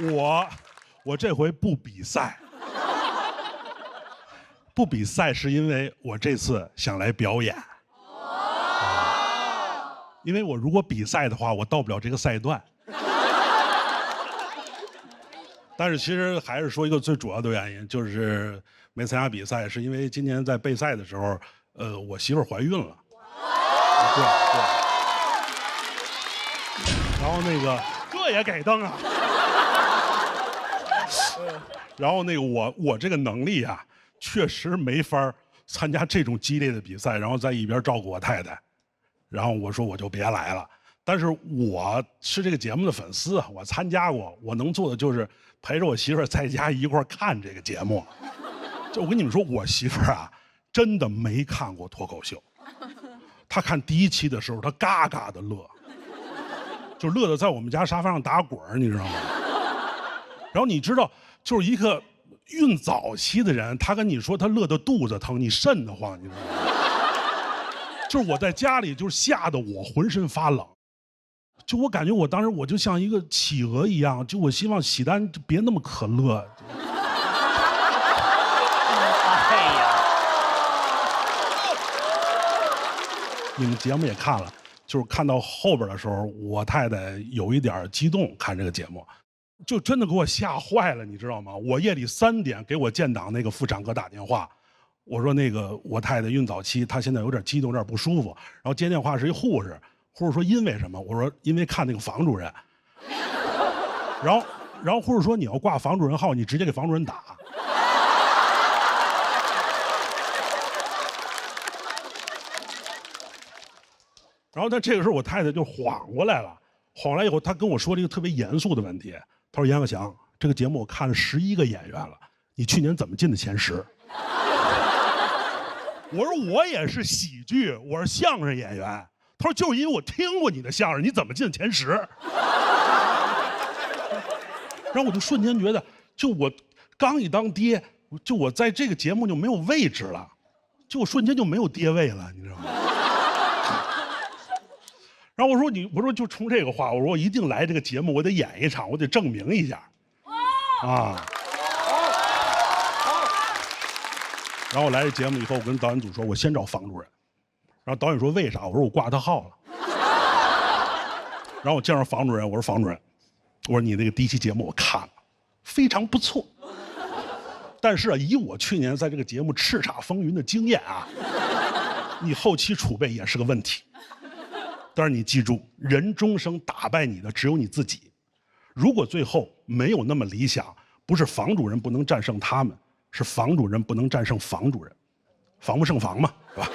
我这回不比赛，不比赛是因为我这次想来表演。因为我如果比赛的话，我到不了这个赛段。但是其实还是说一个最主要的原因，就是没参加比赛，是因为今年在备赛的时候，我媳妇儿怀孕了。对。然后那个这也给灯啊。然后那个我这个能力啊，确实没法参加这种激烈的比赛，然后在一边照顾我太太。然后我说我就别来了。但是我是这个节目的粉丝，我参加过，我能做的就是陪着我媳妇儿在家一块儿看这个节目。就我跟你们说，我媳妇儿啊，真的没看过脱口秀。她看第1期的时候，她嘎嘎的乐，就乐得在我们家沙发上打滚儿，你知道吗？然后你知道，就是一个孕早期的人，他跟你说他乐得肚子疼，你瘆得慌，你知道吗？就是我在家里，就是吓得我浑身发冷。就我感觉我当时我就像一个企鹅一样，就我希望喜丹就别那么可乐。哎呀，你们节目也看了，就是看到后边的时候，我太太有一点激动，看这个节目，就真的给我吓坏了，你知道吗？我夜里3点给我建档那个妇产科打电话，我说那个我太太孕早期，她现在有点激动，有点不舒服，然后接电话是一护士。护士说因为什么？我说因为看那个房主任。然后护士说你要挂房主任号，你直接给房主任打。然后他这个时候我太太就缓过来了，缓过来以后，她跟我说了一个特别严肃的问题，她说阎鹤祥，这个节目我看了11个演员了，你去年怎么进的前10？我说我也是喜剧，我是相声演员。他说就是因为我听过你的相声，你怎么进前10？然后我就瞬间觉得，就我刚一当爹，就我在这个节目就没有位置了，就我瞬间就没有爹位了，你知道吗？然后我说就冲这个话，我说我一定来这个节目，我得演一场，我得证明一下，啊。然后我来这节目以后，我跟导演组说，我先找房主任。然后导演说为啥？我说我挂他号了。然后我见着房主任，我说房主任，我说你那个第1期节目我看了，非常不错。但是啊，以我去年在这个节目叱咤风云的经验啊，你后期储备也是个问题。但是你记住，人终生打败你的只有你自己。如果最后没有那么理想，不是房主任不能战胜他们，是房主任不能战胜房主任，防不胜防嘛，是吧？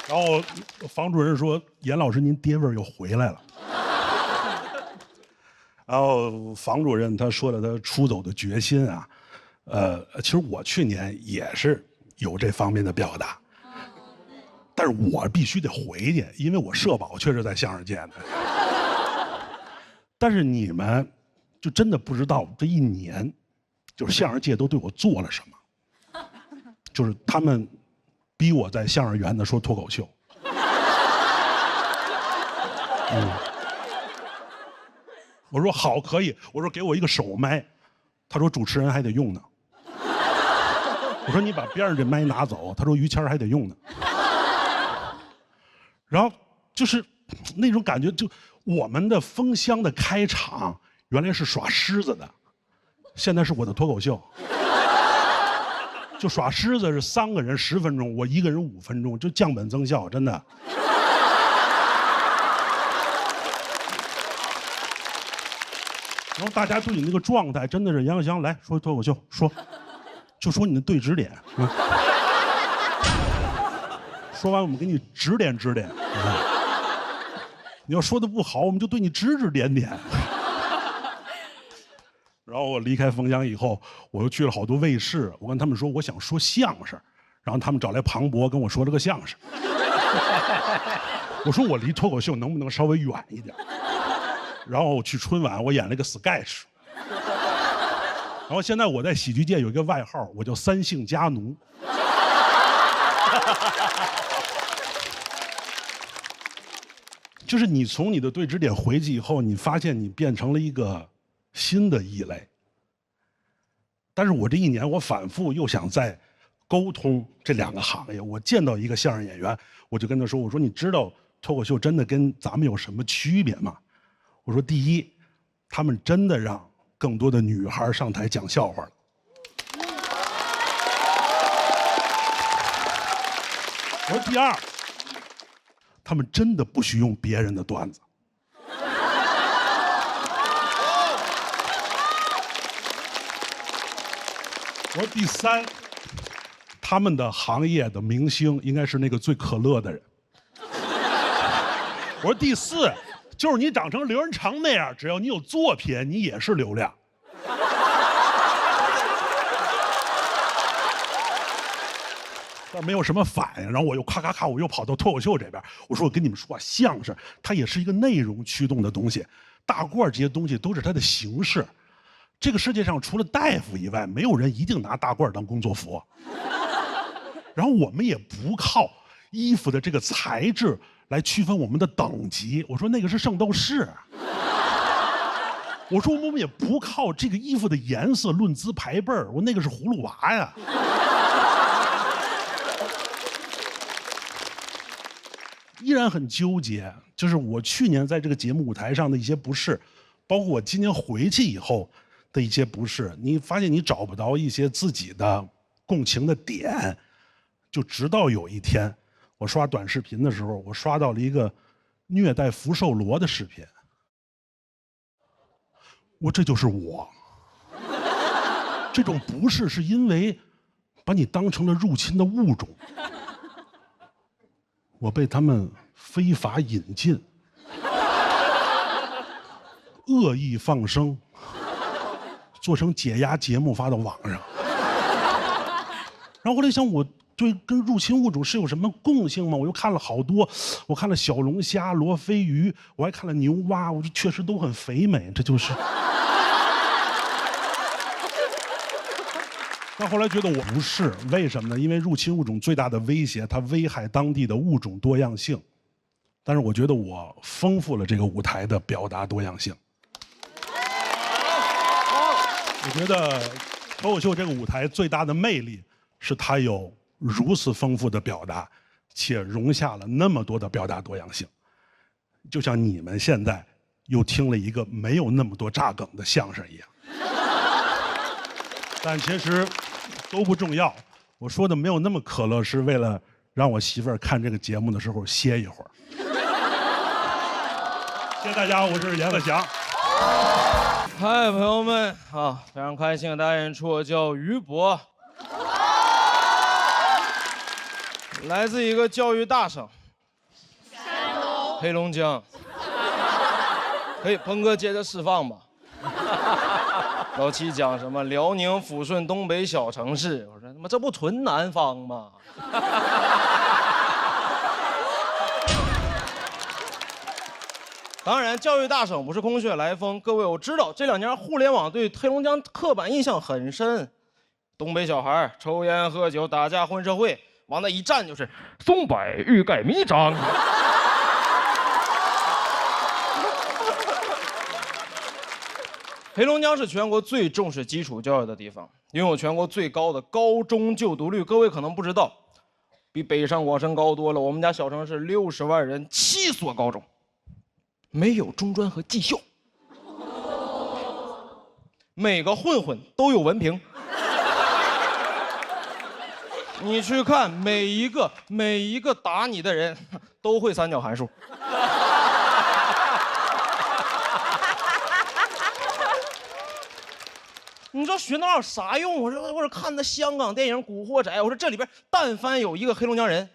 然后房主任说：“严老师，您爹味儿又回来了。”然后房主任他说了他出走的决心啊，其实我去年也是有这方面的表达，但是我必须得回去，因为我社保确实在相声界呢。但是你们就真的不知道这1年，就是相声界都对我做了什么，就是他们逼我在相声园子说脱口秀。我说好，可以。我说给我一个手麦，他说主持人还得用呢。我说你把边上这麦拿走，他说于谦还得用呢。然后就是那种感觉，就我们的封箱的开场原来是耍狮子的，现在是我的脱口秀。就耍狮子是3个人10分钟，我1个人5分钟，就降本增效，真的。然后大家对你那个状态真的是，杨鹤祥来说脱口秀，就说你的对指点，说完我们给你指点指点，你要说的不好，我们就对你指指点点。然后我离开封箱以后，我又去了好多卫视，我跟他们说我想说相声，然后他们找来庞博跟我说了个相声。我说我离脱口秀能不能稍微远一点？然后我去春晚，我演了个 sketch。然后现在我在喜剧界有一个外号，我叫3姓家奴。就是你从你的对指点回去以后，你发现你变成了一个新的异类。但是我这一年，我反复又想再沟通这2个行业。我见到一个相声演员，我就跟他说：“我说你知道脱口秀真的跟咱们有什么区别吗？”我说：“第一，他们真的让更多的女孩上台讲笑话了。我说第二，他们真的不许用别人的段子。”我说第三，他们的行业的明星应该是那个最可乐的人。我说第四，就是你长成刘仁成那样，只要你有作品，你也是流量。但没有什么反应，然后我又咔咔咔，我又跑到脱口秀这边。我说我跟你们说啊，相声它也是一个内容驱动的东西，大褂这些东西都是它的形式。这个世界上除了大夫以外，没有人一定拿大褂当工作服。然后我们也不靠衣服的这个材质来区分我们的等级。我说那个是圣斗士。我说我们也不靠这个衣服的颜色论资排辈儿。我那个是葫芦娃呀。依然很纠结，就是我去年在这个节目舞台上的一些不适，包括我今年回去以后的一些不适，你发现你找不到一些自己的共情的点，就直到有一天，我刷短视频的时候，我刷到了一个虐待福寿螺的视频，这就是我。这种不适是因为把你当成了入侵的物种，我被他们非法引进，恶意放生，做成解压节目发到网上。然后后来想，我对跟入侵物种是有什么共性吗？我又看了好多，我看了小龙虾、罗非鱼，我还看了牛蛙，我确实都很肥美，这就是。但后来觉得我不是，为什么呢？因为入侵物种最大的威胁，它危害当地的物种多样性。但是我觉得我丰富了这个舞台的表达多样性。我觉得脱口秀这个舞台最大的魅力是它有如此丰富的表达，且容下了那么多的表达多样性。就像你们现在又听了一个没有那么多炸梗的相声一样。但其实都不重要，我说的没有那么可乐，是为了让我媳妇儿看这个节目的时候歇一会儿。谢谢大家，我是阎鹤祥。嗨，朋友们啊，非常开心，大家演出，我叫于博，来自一个教育大省，山东、黑龙江。可以，鹏哥接着释放吧。老七讲什么辽宁抚顺东北小城市，我说他妈这不纯南方吗？当然，教育大省不是空穴来风。各位，我知道这2年互联网对黑龙江刻板印象很深，东北小孩抽烟喝酒打架混社会，往那一站就是松柏欲盖弥彰。黑龙江是全国最重视基础教育的地方，拥有全国最高的高中就读率。各位可能不知道，比北上广深高多了。我们家小城市60万人，7所高中，没有中专和技校，每个混混都有文凭。你去看每一个打你的人都会三角函数。你说学那有啥用？我说看那香港电影《古惑仔》，我说这里边但凡有一个黑龙江人，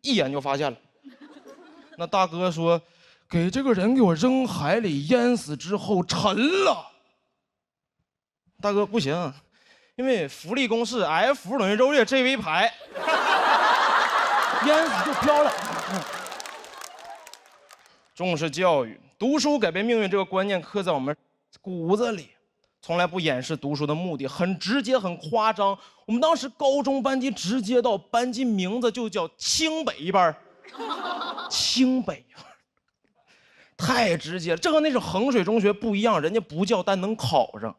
一眼就发现了。那大哥说，给这个人给我扔海里淹死之后沉了。大哥不行，因为浮力公式 F 等于ρ列 G 为排，淹死就飘了。重视教育，读书改变命运这个观念刻在我们骨子里。从来不掩饰读书的目的，很直接，很夸张。我们当时高中班级直接到班级名字就叫清北班，清北班。太直接了。这和那种衡水中学不一样，人家不叫，但能考上。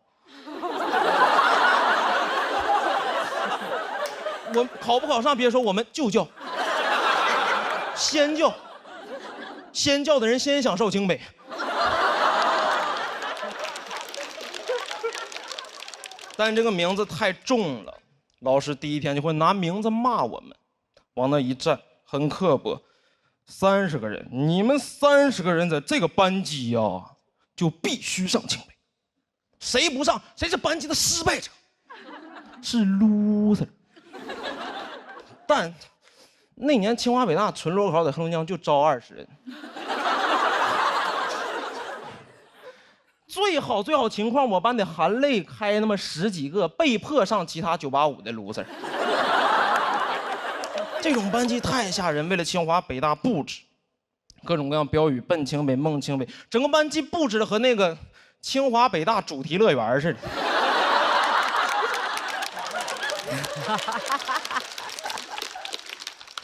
我考不考上别说，我们就叫，先叫，先叫的人先享受清北。但这个名字太重了，老师第一天就会拿名字骂我们，往那一站，很刻薄，30个人，你们30个人在这个班级呀，就必须上清北，谁不上，谁是班级的失败者，是 loser。但那年清华北大纯裸考在黑龙江就招20人。最好情况，我班得含泪开那么10几个被迫上其他985的 loser。这种班级太吓人，为了清华北大布置各种各样标语，奔清北梦清北，整个班级布置的和那个清华北大主题乐园似的。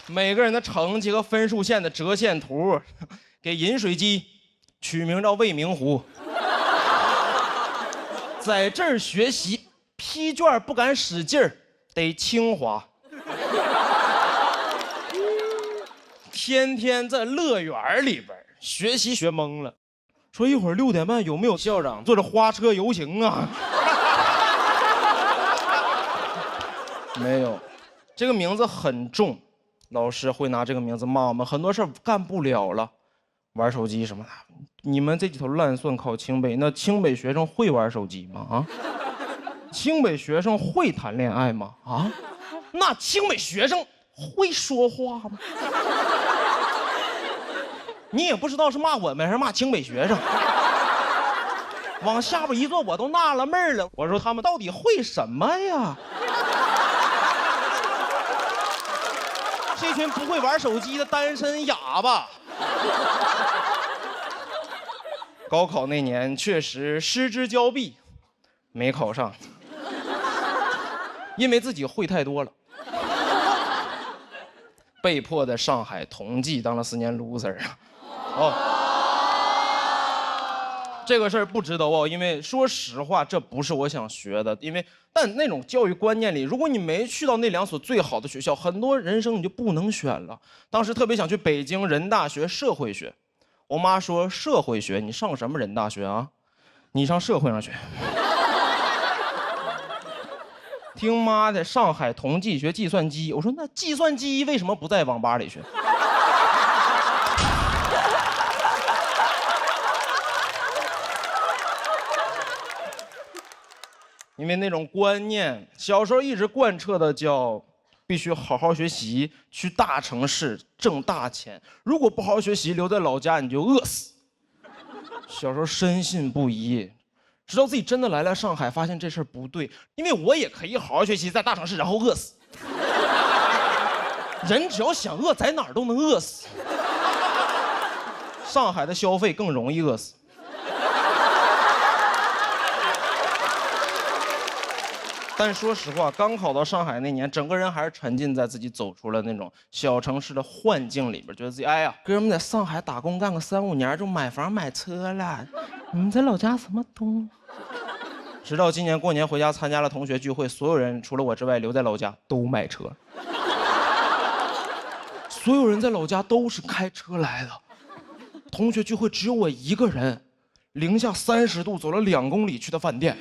每个人的成绩和分数线的折线图，给饮水机取名叫未名湖。在这儿学习，批卷不敢使劲儿，得清华。天天在乐园里边学习学懵了，说一会儿6点半有没有校长坐着花车游行啊？没有，这个名字很重，老师会拿这个名字骂我们，很多事儿干不了了，玩手机什么的。你们这几头烂蒜考清北，那清北学生会玩手机吗？啊？清北学生会谈恋爱吗？啊？那清北学生会说话吗？你也不知道是骂我们还是骂清北学生。往下边一坐，我都纳了闷了。我说他们到底会什么呀？这群不会玩手机的单身哑巴。高考那年确实失之交臂，没考上，因为自己会太多了。被迫在上海同济当了4年 loser 啊。哦，这个事儿不值得哦，因为说实话，这不是我想学的。但那种教育观念里，如果你没去到那2所最好的学校，很多人生你就不能选了。当时特别想去北京人大学社会学，我妈说社会学你上什么人大学啊？你上社会上学。听妈在上海同济学计算机，我说那计算机为什么不在网吧里学？因为那种观念，小时候一直贯彻的叫必须好好学习，去大城市挣大钱。如果不好好学习，留在老家你就饿死。小时候深信不疑，直到自己真的来了上海，发现这事儿不对。因为我也可以好好学习，在大城市然后饿死。人只要想饿，在哪儿都能饿死。上海的消费更容易饿死。但说实话，刚考到上海那年，整个人还是沉浸在自己走出了那种小城市的幻境里边，觉得自己哎呀，哥们在上海打工干个3、5年就买房买车了，你们在老家什么都……直到今年过年回家参加了同学聚会，所有人除了我之外留在老家都买车，所有人在老家都是开车来的。同学聚会只有我一个人，零下30度走了2公里去的饭店。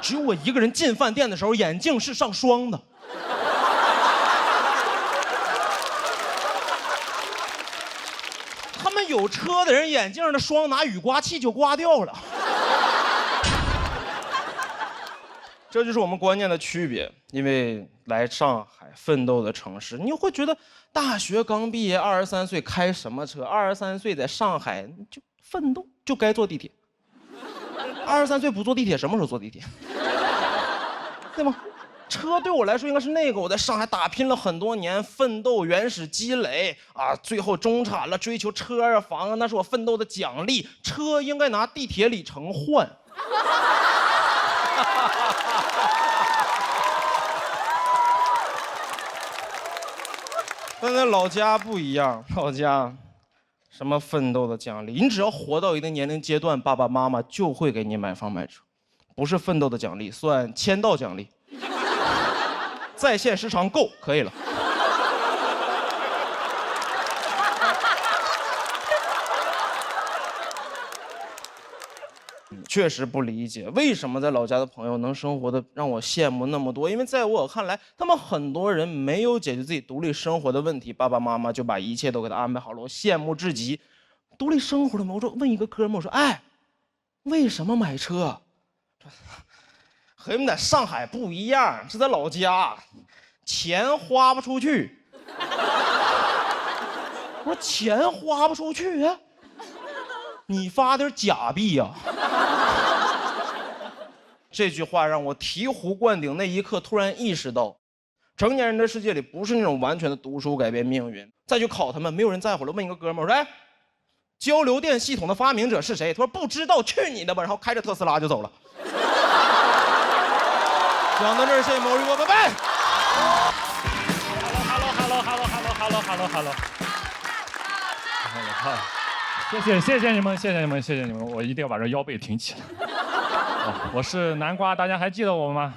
只有我一个人进饭店的时候，眼镜是上霜的。他们有车的人眼镜上的霜拿雨刮器就刮掉了。这就是我们观念的区别。因为来上海奋斗的城市，你会觉得大学刚毕业23岁开什么车？23岁在上海就奋斗就该坐地铁。23岁不坐地铁，什么时候坐地铁？对吗？车对我来说应该是那个我在上海打拼了很多年，奋斗原始积累啊，最后中产了，追求车啊房啊，那是我奋斗的奖励。车应该拿地铁里程换。但在老家不一样，老家什么奋斗的奖励？你只要活到一定年龄阶段，爸爸妈妈就会给你买房买车，不是奋斗的奖励，算签到奖励。在线时长够，可以了。确实不理解为什么在老家的朋友能生活的让我羡慕那么多，因为在我看来，他们很多人没有解决自己独立生活的问题，爸爸妈妈就把一切都给他安排好了，我羡慕至极。独立生活了吗？我说问一个哥们，我说哎，为什么买车？和你们在上海不一样，这在老家，钱花不出去。我说钱花不出去啊，你发点假币呀。这句话让我醍醐灌顶，那一刻突然意识到，成年人的世界里不是那种完全的读书改变命运。再去考他们，没有人在乎了。问一个哥们儿，我说哎，交流电系统的发明者是谁？他说不知道，去你的吧！然后开着特斯拉就走了。讲到这儿，谢谢毛宇哥，拜拜。Hello。谢谢你们，我一定要把这腰背挺起来。我是南瓜，大家还记得我吗？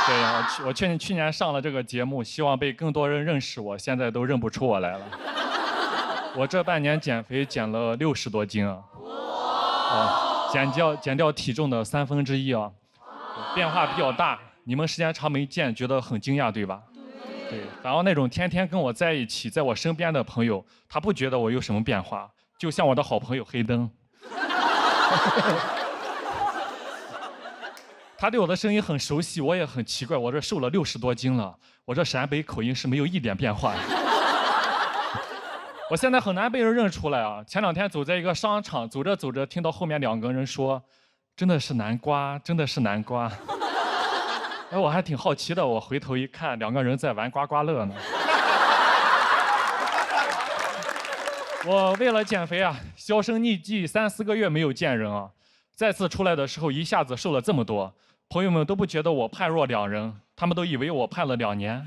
对，我去年上了这个节目，希望被更多人认识我，现在都认不出我来了。我这半年减肥减了60多斤啊，减掉体重的1/3啊，变化比较大。你们时间长没见，觉得很惊讶对吧？对，然后那种天天跟我在一起，在我身边的朋友，他不觉得我有什么变化，就像我的好朋友黑灯。他对我的声音很熟悉，我也很奇怪，我这瘦了60多斤了，我这陕北口音是没有一点变化的。我现在很难被人认出来啊！前2天走在一个商场，走着走着，听到后面2个人说：“真的是南瓜，真的是南瓜。”哎，我还挺好奇的，我回头一看，2个人在玩刮刮乐呢。我为了减肥啊，销声匿迹3、4个月没有见人啊，再次出来的时候一下子瘦了这么多，朋友们都不觉得我判若两人，他们都以为我判了2年。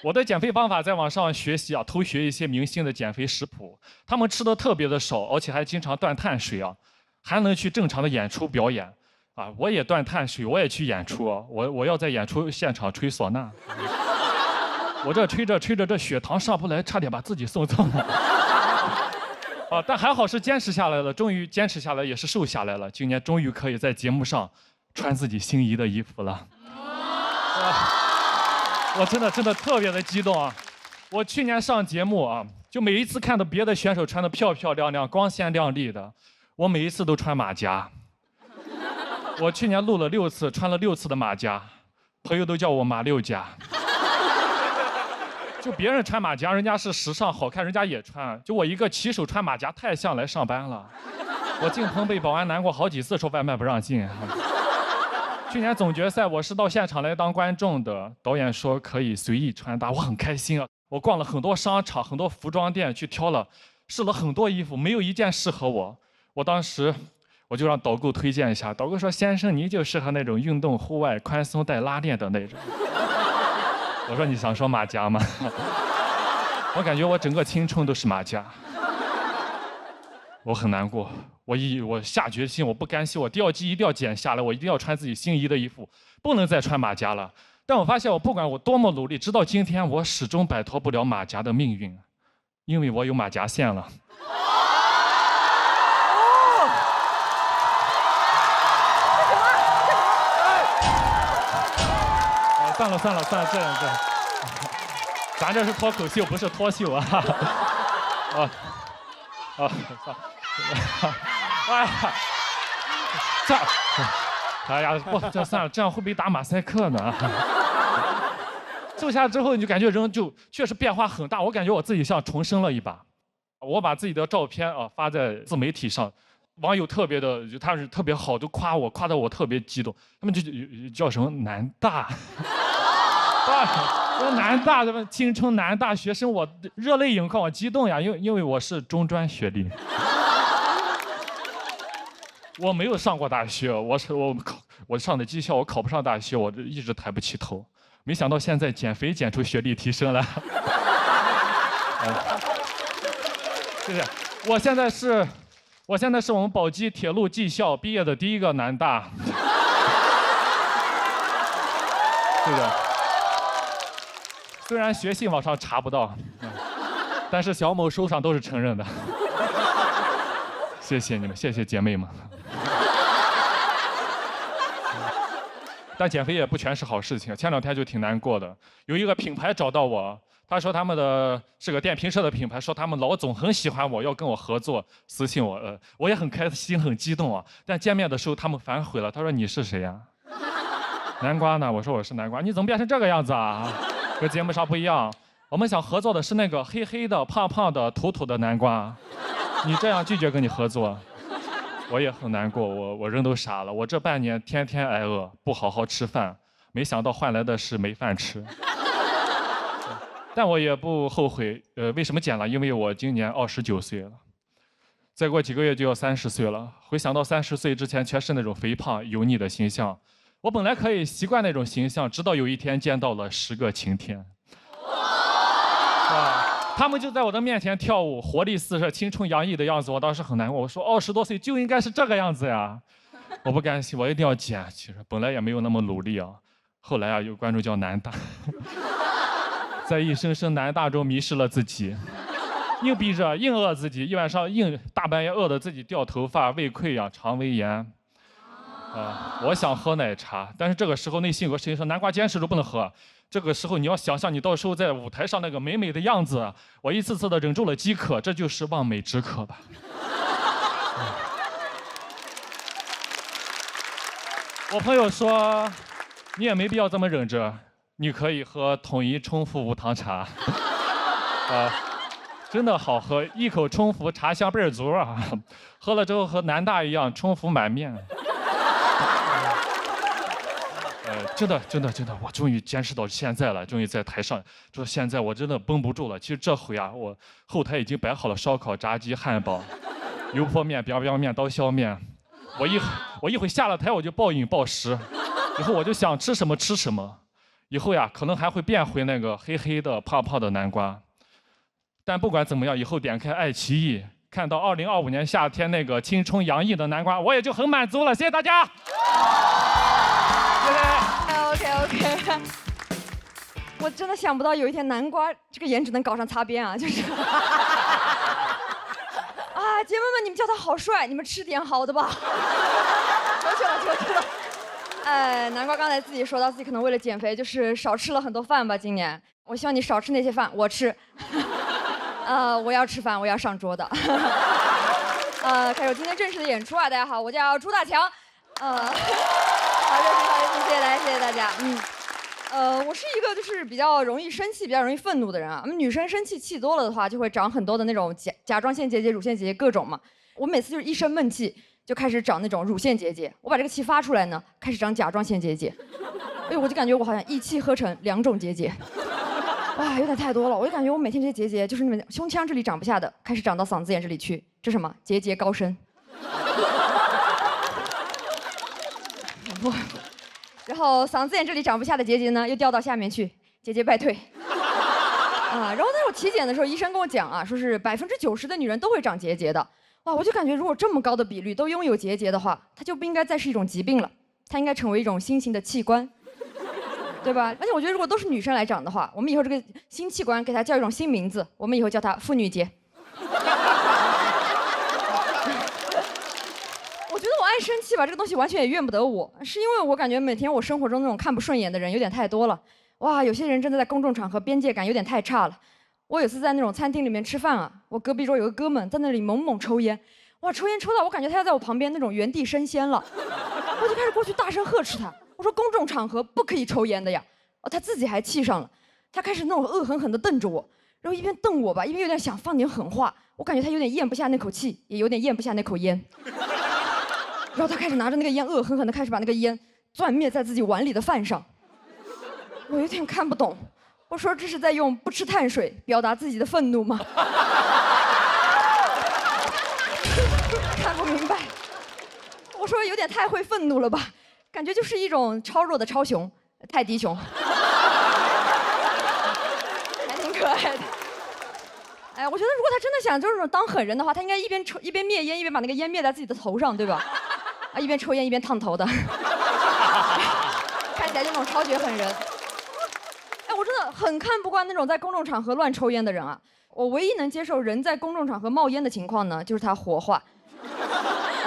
我的减肥方法在网上学习啊，偷学一些明星的减肥食谱，他们吃的特别的少，而且还经常断碳水啊，还能去正常的演出表演啊。我也断碳水，我也去演出啊，我要在演出现场吹唢呐。我这吹着吹着，这血糖上不来，差点把自己送走了。啊，但还好是坚持下来了，终于坚持下来，也是瘦下来了。今年终于可以在节目上穿自己心仪的衣服了。我真的特别的激动啊！我去年上节目啊，就每一次看到别的选手穿的漂漂亮亮、光鲜亮丽的，我每一次都穿马甲。我去年录了6次，穿了6次的马甲，朋友都叫我马六甲。就别人穿马甲，人家是时尚好看，人家也穿。就我一个骑手穿马甲，太像来上班了。我进棚被保安拦过好几次，说外卖不让进。去年总决赛我是到现场来当观众的，导演说可以随意穿搭，我很开心啊。我逛了很多商场、很多服装店，去试了很多衣服，没有一件适合我。我当时我就让导购推荐一下，导购说：“先生，你就适合那种运动户外、宽松带拉链的那种。”我说：“你想说马甲吗？”我感觉我整个青春都是马甲。我很难过，我下决心，我不甘心，我第2季一定要减下来，我一定要穿自己心仪的衣服，不能再穿马甲了。但我发现，我不管我多么努力，直到今天，我始终摆脱不了马甲的命运，因为我有马甲线了。算了，这样，咱这是脱口秀，不是脱秀啊！哎呀，哎呀，不，这算了，这样会不会打马赛克呢？瘦下之后，你就感觉人就确实变化很大，我感觉我自己像重生了一把。我把自己的照片啊发在自媒体上，网友特别的，他是特别好，都夸我，夸得我特别激动。他们就叫什么南大。说南大什么青春南大学生，我热泪盈眶，我激动呀，因为我是中专学历，我没有上过大学，我上的技校，我考不上大学，我一直抬不起头，没想到现在减肥减出学历提升来。谢谢。我现在是我们宝鸡铁路技校毕业的第一个男大。对的。虽然学信网上查不到，但是小某书上都是承认的。谢谢你们，谢谢姐妹们。但减肥也不全是好事情，前2天就挺难过的。有一个品牌找到我，他说他们的是个电瓶车的品牌，说他们老总很喜欢我，要跟我合作，私信我，我也很开心很激动啊。但见面的时候他们反悔了，他说你是谁呀？南瓜呢？我说我是南瓜，你怎么变成这个样子啊？跟节目上不一样，我们想合作的是那个黑黑的、胖胖的、土土的南瓜，你这样拒绝跟你合作。我也很难过，我人都傻了。我这半年天天挨饿，不好好吃饭，没想到换来的是没饭吃。但我也不后悔，为什么减了？因为我今年29岁了，再过几个月就要30岁了。回想到30岁之前全是那种肥胖油腻的形象，我本来可以习惯那种形象，直到有一天见到了10个晴天。他们就在我的面前跳舞，活力四射、青春洋溢的样子，我当时很难过。我说20多岁就应该是这个样子呀！我不甘心，我一定要减。其实本来也没有那么努力啊。后来啊，有观众叫南大，在一声声南大中迷失了自己，硬逼着硬饿自己，一晚上大半夜饿得自己掉头发、胃溃疡、肠胃炎。我想喝奶茶，但是这个时候内心有个声音说：“南瓜坚持住，不能喝。”这个时候你要想象你到时候在舞台上那个美美的样子，我一次次的忍住了饥渴，这就是望美止渴吧。我朋友说，你也没必要这么忍着，你可以喝统一冲服无糖茶，真的好喝，一口冲服茶香倍儿足啊，喝了之后和南大一样冲服满面。真的，我终于坚持到现在了，终于在台上，就现在我真的绷不住了。其实这回啊，我后台已经摆好了烧烤、炸鸡、汉堡、油泼面、biang biang面、刀削面。我一会下了台我就暴饮暴食，以后我就想吃什么吃什么。以后呀，可能还会变回那个黑黑的、胖胖的南瓜。但不管怎么样，以后点开爱奇艺，看到2025年夏天那个青春洋溢的南瓜，我也就很满足了。谢谢大家。OK， 我真的想不到有一天南瓜这个颜值能搞上擦边啊！就是啊，姐妹们，你们叫他好帅，你们吃点好的吧。求去了。南瓜刚才自己说到自己可能为了减肥，就是少吃了很多饭吧。今年，我希望你少吃那些饭，我吃。我要吃饭，我要上桌的。开始今天正式的演出啊！大家好，我叫朱大强。好，热情，谢谢大家。我是一个就是比较容易生气、比较容易愤怒的人啊。我们女生生气多了的话，就会长很多的那种甲状腺结节、乳腺结节各种嘛。我每次就是一生闷气，就开始长那种乳腺结节。我把这个气发出来呢，开始长甲状腺结节。哎，我就感觉我好像一气呵成2种结节。哇，有点太多了。我就感觉我每天这些结节，就是你们胸腔这里长不下的，开始长到嗓子眼这里去。这是什么？节节高升。然后嗓子眼这里长不下的结节呢，又掉到下面去，节节败退。然后那我体检的时候，医生跟我讲啊，说是90%的女人都会长结节的。哇，我就感觉如果这么高的比率都拥有结节的话，它就不应该再是一种疾病了，它应该成为一种新型的器官，对吧？而且我觉得如果都是女生来长的话，我们以后这个新器官给它叫一种新名字，我们以后叫它妇女节。爱生气吧，这个东西完全也怨不得我，是因为我感觉每天我生活中那种看不顺眼的人有点太多了。哇，有些人真的在公众场合边界感有点太差了。我有次在那种餐厅里面吃饭啊，我隔壁桌有个哥们在那里猛抽烟，哇，抽烟抽到我感觉他要在我旁边那种原地升仙了，我就开始过去大声呵斥他，我说公众场合不可以抽烟的呀。他自己还气上了，他开始那种恶狠狠地瞪着我，然后一边瞪我吧，一边有点想放点狠话，我感觉他有点咽不下那口气，也有点咽不下那口烟。然后他开始拿着那个烟，恶狠狠地开始把那个烟攥灭在自己碗里的饭上。我有点看不懂，我说这是在用不吃碳水表达自己的愤怒吗？看不明白。我说有点太会愤怒了吧，感觉就是一种超弱的超雄，泰迪熊，还挺可爱的。哎，我觉得如果他真的想就是当狠人的话，他应该一边抽一边灭烟，一边把那个烟灭在自己的头上，对吧？啊，一边抽烟一边烫头的，看起来就那种超绝狠人。哎，我真的很看不惯那种在公众场合乱抽烟的人啊！我唯一能接受人在公众场合冒烟的情况呢，就是他火化。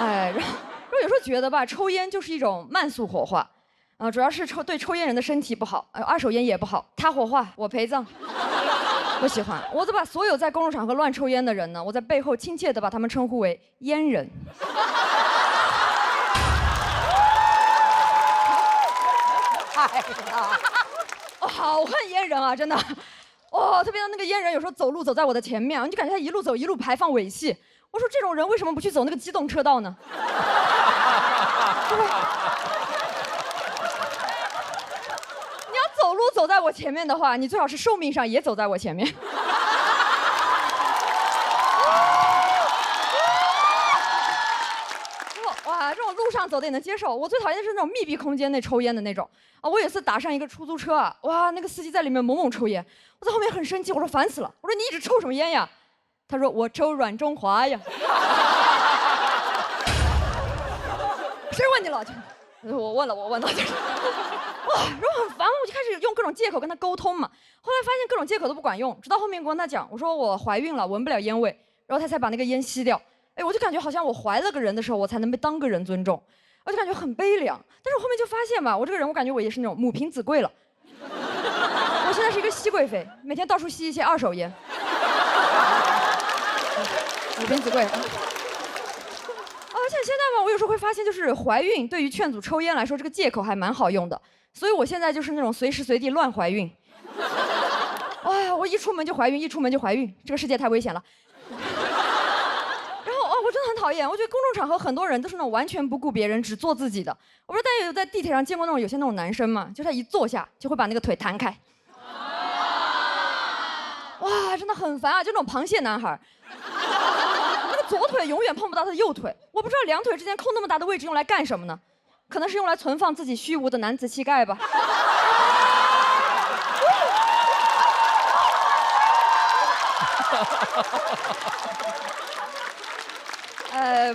哎，然后有时候觉得吧，抽烟就是一种慢速火化，主要是对抽烟人的身体不好，二手烟也不好。他火化，我陪葬。不喜欢，我都把所有在公众场合乱抽烟的人呢，我在背后亲切地把他们称呼为烟人。哎呀，我好恨烟人啊，真的。哦，特别是那个烟人，有时候走路走在我的前面，你就感觉他一路走一路排放尾气。我说这种人为什么不去走那个机动车道呢？你要走路走在我前面的话，你最好是寿命上也走在我前面。哇，这种路上走的也能接受。我最讨厌的是那种密闭空间内抽烟的那种啊！我有一次打上一个出租车啊，哇，那个司机在里面猛猛抽烟，我在后面很生气，我说烦死了，我说你一直抽什么烟呀？他说我抽软中华呀。谁问你了？我问了，哇，然后很烦，我就开始用各种借口跟他沟通嘛。后来发现各种借口都不管用，直到后面我跟他讲，我说我怀孕了，闻不了烟味，然后他才把那个烟吸掉。哎，我就感觉好像我怀了个人的时候，我才能被当个人尊重，我就感觉很悲凉。但是我后面就发现吧，我这个人，我感觉我也是那种母凭子贵了。我现在是一个熹贵妃，每天到处吸一些二手烟。母凭子贵。而且现在吧，我有时候会发现，就是怀孕对于劝阻抽烟来说，这个借口还蛮好用的。所以我现在就是那种随时随地乱怀孕。哎呀，我一出门就怀孕，一出门就怀孕，这个世界太危险了。我真的很讨厌，我觉得公众场合很多人都是那种完全不顾别人，只做自己的。我不知道大家有在地铁上见过那种有些那种男生吗？就是他一坐下就会把那个腿弹开。哇，真的很烦啊！就那种螃蟹男孩，那个左腿永远碰不到他的右腿。我不知道两腿之间空那么大的位置用来干什么呢？可能是用来存放自己虚无的男子气概吧。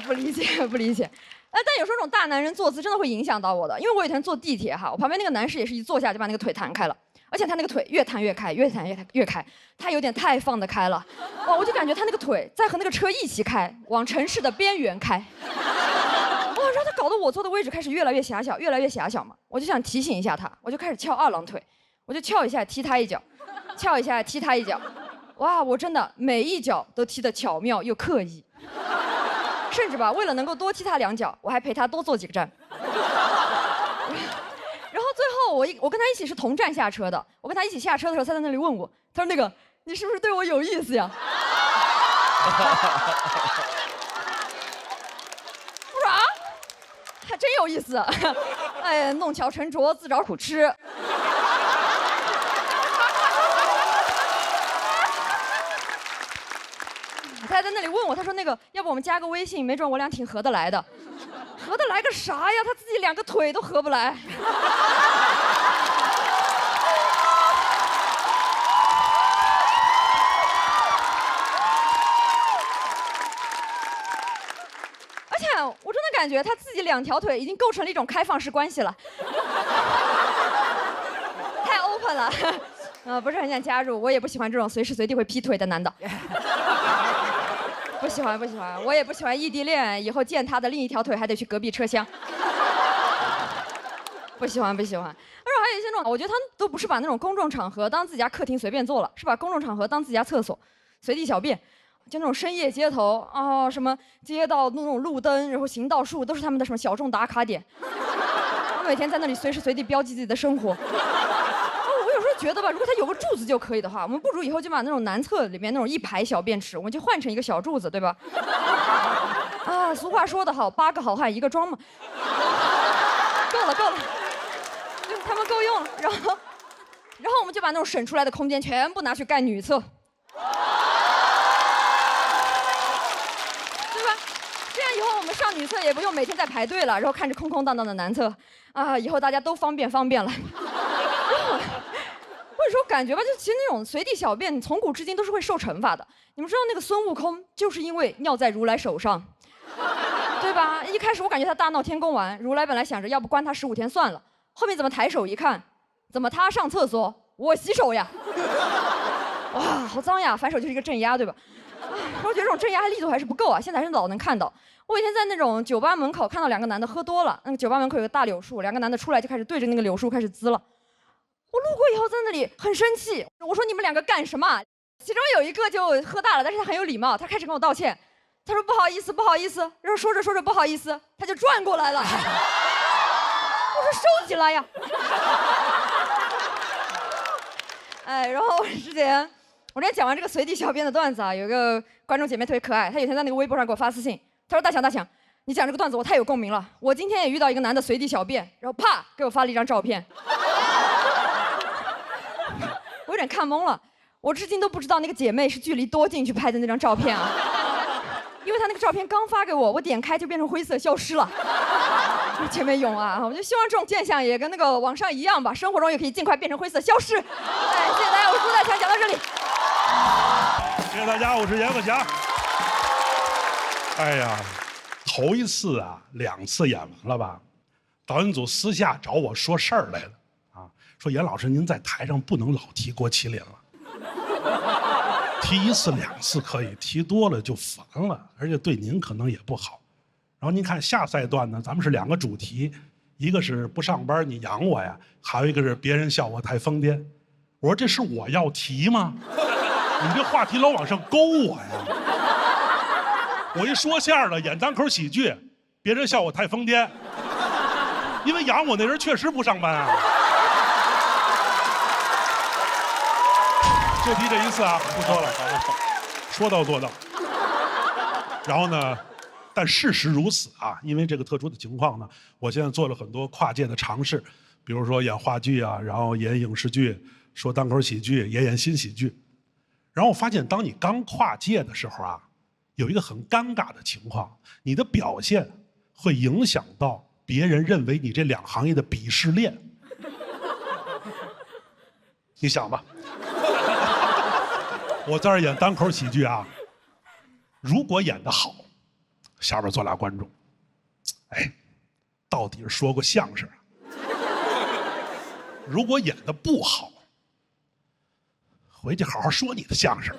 不理解，不理解。但有时候这种大男人坐姿真的会影响到我的，因为我有一天坐地铁哈，我旁边那个男士也是一坐下就把那个腿弹开了，而且他那个腿越弹越开，越弹越开，他有点太放得开了，哇，我就感觉他那个腿在和那个车一起开，往城市的边缘开，哇，然后他搞得我坐的位置开始越来越狭小，越来越狭小嘛，我就想提醒一下他，我就开始翘二郎腿，我就翘一下踢他一脚，翘一下踢他一脚，哇，我真的每一脚都踢得巧妙又刻意。甚至吧，为了能够多踢他2脚，我还陪他多坐几个站。然后最后我跟他一起是同站下车的。我跟他一起下车的时候，他在那里问我，他说：“那个，你是不是对我有意思呀？”我说：“啊，还真有意思。”哎，弄巧成拙，自找苦吃。他还在那里问我，他说那个，要不我们加个微信，没准我俩挺合得来的。合得来个啥呀？他自己2个腿都合不来。而且我真的感觉他自己2条腿已经构成了一种开放式关系了，太 open 了。不是很想加入，我也不喜欢这种随时随地会劈腿的男的。不喜欢，我也不喜欢异地恋，以后见他的另一条腿还得去隔壁车厢。不喜欢。而且还有一些那种，我觉得他们都不是把那种公众场合当自己家客厅随便坐了，是把公众场合当自己家厕所，随地小便。就那种深夜街头啊，什么街道那种路灯，然后行道树，都是他们的什么小众打卡点。我每天在那里随时随地标记自己的生活。有时候觉得吧，如果他有个柱子就可以的话，我们不如以后就把那种男厕里面那种1排小便池，我们就换成一个小柱子，对吧？啊，俗话说得好，8个好汉1个装嘛。够了，就他们够用了。然后我们就把那种省出来的空间全部拿去盖女厕，对吧？这样以后我们上女厕也不用每天在排队了，然后看着空空荡荡的男厕，啊，以后大家都方便了。或者说感觉吧，就其实那种随地小便，从古至今都是会受惩罚的。你们知道那个孙悟空就是因为尿在如来手上，对吧？一开始我感觉他大闹天宫完，如来本来想着要不关他15天算了，后面怎么抬手一看，怎么他上厕所，我洗手呀？哇，好脏呀！反手就是一个镇压，对吧？我觉得这种镇压力度还是不够啊，现在还是老能看到。我以前在那种酒吧门口看到2个男的喝多了，那个酒吧门口有个大柳树，2个男的出来就开始对着那个柳树开始滋了。我路过以后在那里很生气，我说你们2个干什么？其中有一个就喝大了，但是他很有礼貌，他开始跟我道歉，他说不好意思不好意思，然后说着说着不好意思，他就转过来了。我说收起来呀。哎，然后我之前讲完这个随地小便的段子啊，有一个观众姐妹特别可爱，她有天在那个微博上给我发私信，她说大强，你讲这个段子我太有共鸣了，我今天也遇到一个男的随地小便，然后啪给我发了一张照片，我有点看懵了，我至今都不知道那个姐妹是距离多近去拍的那张照片啊，因为她那个照片刚发给我，我点开就变成灰色消失了。姐妹勇啊！我就希望这种现象也跟那个网上一样吧，生活中也可以尽快变成灰色消失。哎，谢谢大家，我是朱大强，讲到这里。谢谢大家，我是阎鹤祥。哎呀，头一次啊，2次演完了吧？导演组私下找我说事儿来了啊，说阎老师您在台上不能老提郭麒麟了，提1次2次可以，提多了就烦了，而且对您可能也不好。然后您看下赛段呢，咱们是2个主题，一个是不上班你养我呀，还有一个是别人笑我太疯癫。我说这是我要提吗？你这话题老往上勾我呀！我一说相声的演单口喜剧，别人笑我太疯癫，因为养我那人确实不上班啊。就提这1次啊，不说了，说到做到。然后呢？但事实如此啊，因为这个特殊的情况呢，我现在做了很多跨界的尝试，比如说演话剧啊，然后演影视剧，说单口喜剧，也演新喜剧。然后我发现，当你刚跨界的时候啊，有一个很尴尬的情况，你的表现会影响到别人认为你这2行业的鄙视链。你想吧，我在这儿演单口喜剧啊，如果演得好，下边坐俩观众，哎，到底是说过相声。如果演得不好，回去好好说你的相声。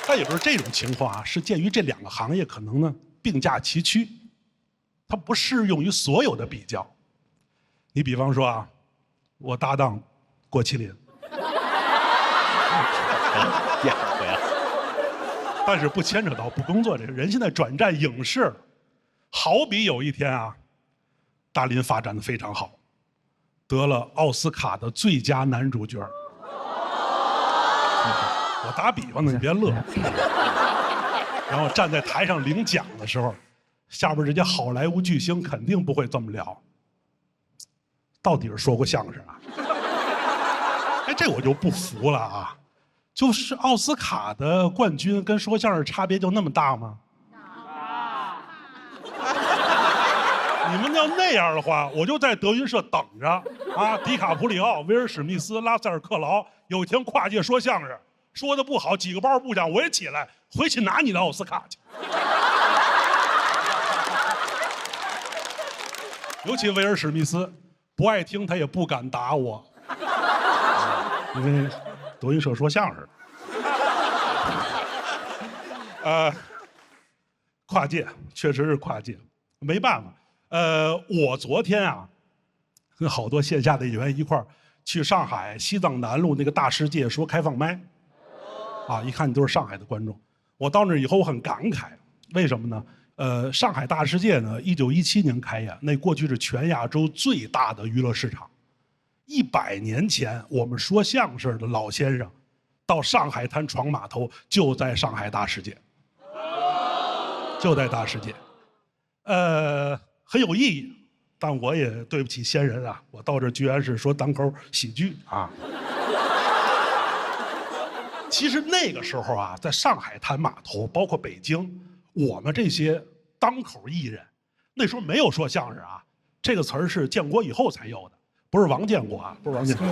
但也不是这种情况啊，是鉴于这2个行业可能呢并驾齐驱，它不适用于所有的比较。你比方说啊，我搭档郭麒麟。但是不牵扯到不工作这个人，现在转战影视了。好比有一天啊，大林发展的非常好，得了奥斯卡的最佳男主角。我打比方呢，你别乐。然后站在台上领奖的时候，下边这些好莱坞巨星肯定不会这么聊。到底是说过相声啊？哎，这我就不服了啊！就是奥斯卡的冠军跟说相声差别就那么大吗？你们要那样的话，我就在德云社等着啊！迪卡普里奥、威尔史密斯、拉塞尔克劳，有一天跨界说相声，说的不好，几个包不讲，我也起来回去拿你的奥斯卡去。尤其威尔史密斯，不爱听他也不敢打我，因为德云社说相声。跨界确实是跨界，没办法。我昨天啊，跟好多线下的演员一块儿去上海西藏南路那个大世界说开放麦，啊，一看你都是上海的观众。我到那以后我很感慨，为什么呢？上海大世界呢，1917年开业，那过去是全亚洲最大的娱乐市场。100年前，我们说相声的老先生到上海滩闯码头，就在上海大世界，就在大世界，很有意义。但我也对不起先人啊，我到这居然是说单口喜剧啊。其实那个时候啊，在上海滩码头，包括北京，我们这些单口艺人，那时候没有说相声啊，这个词儿是建国以后才有的。不是王建国啊，不是王建国。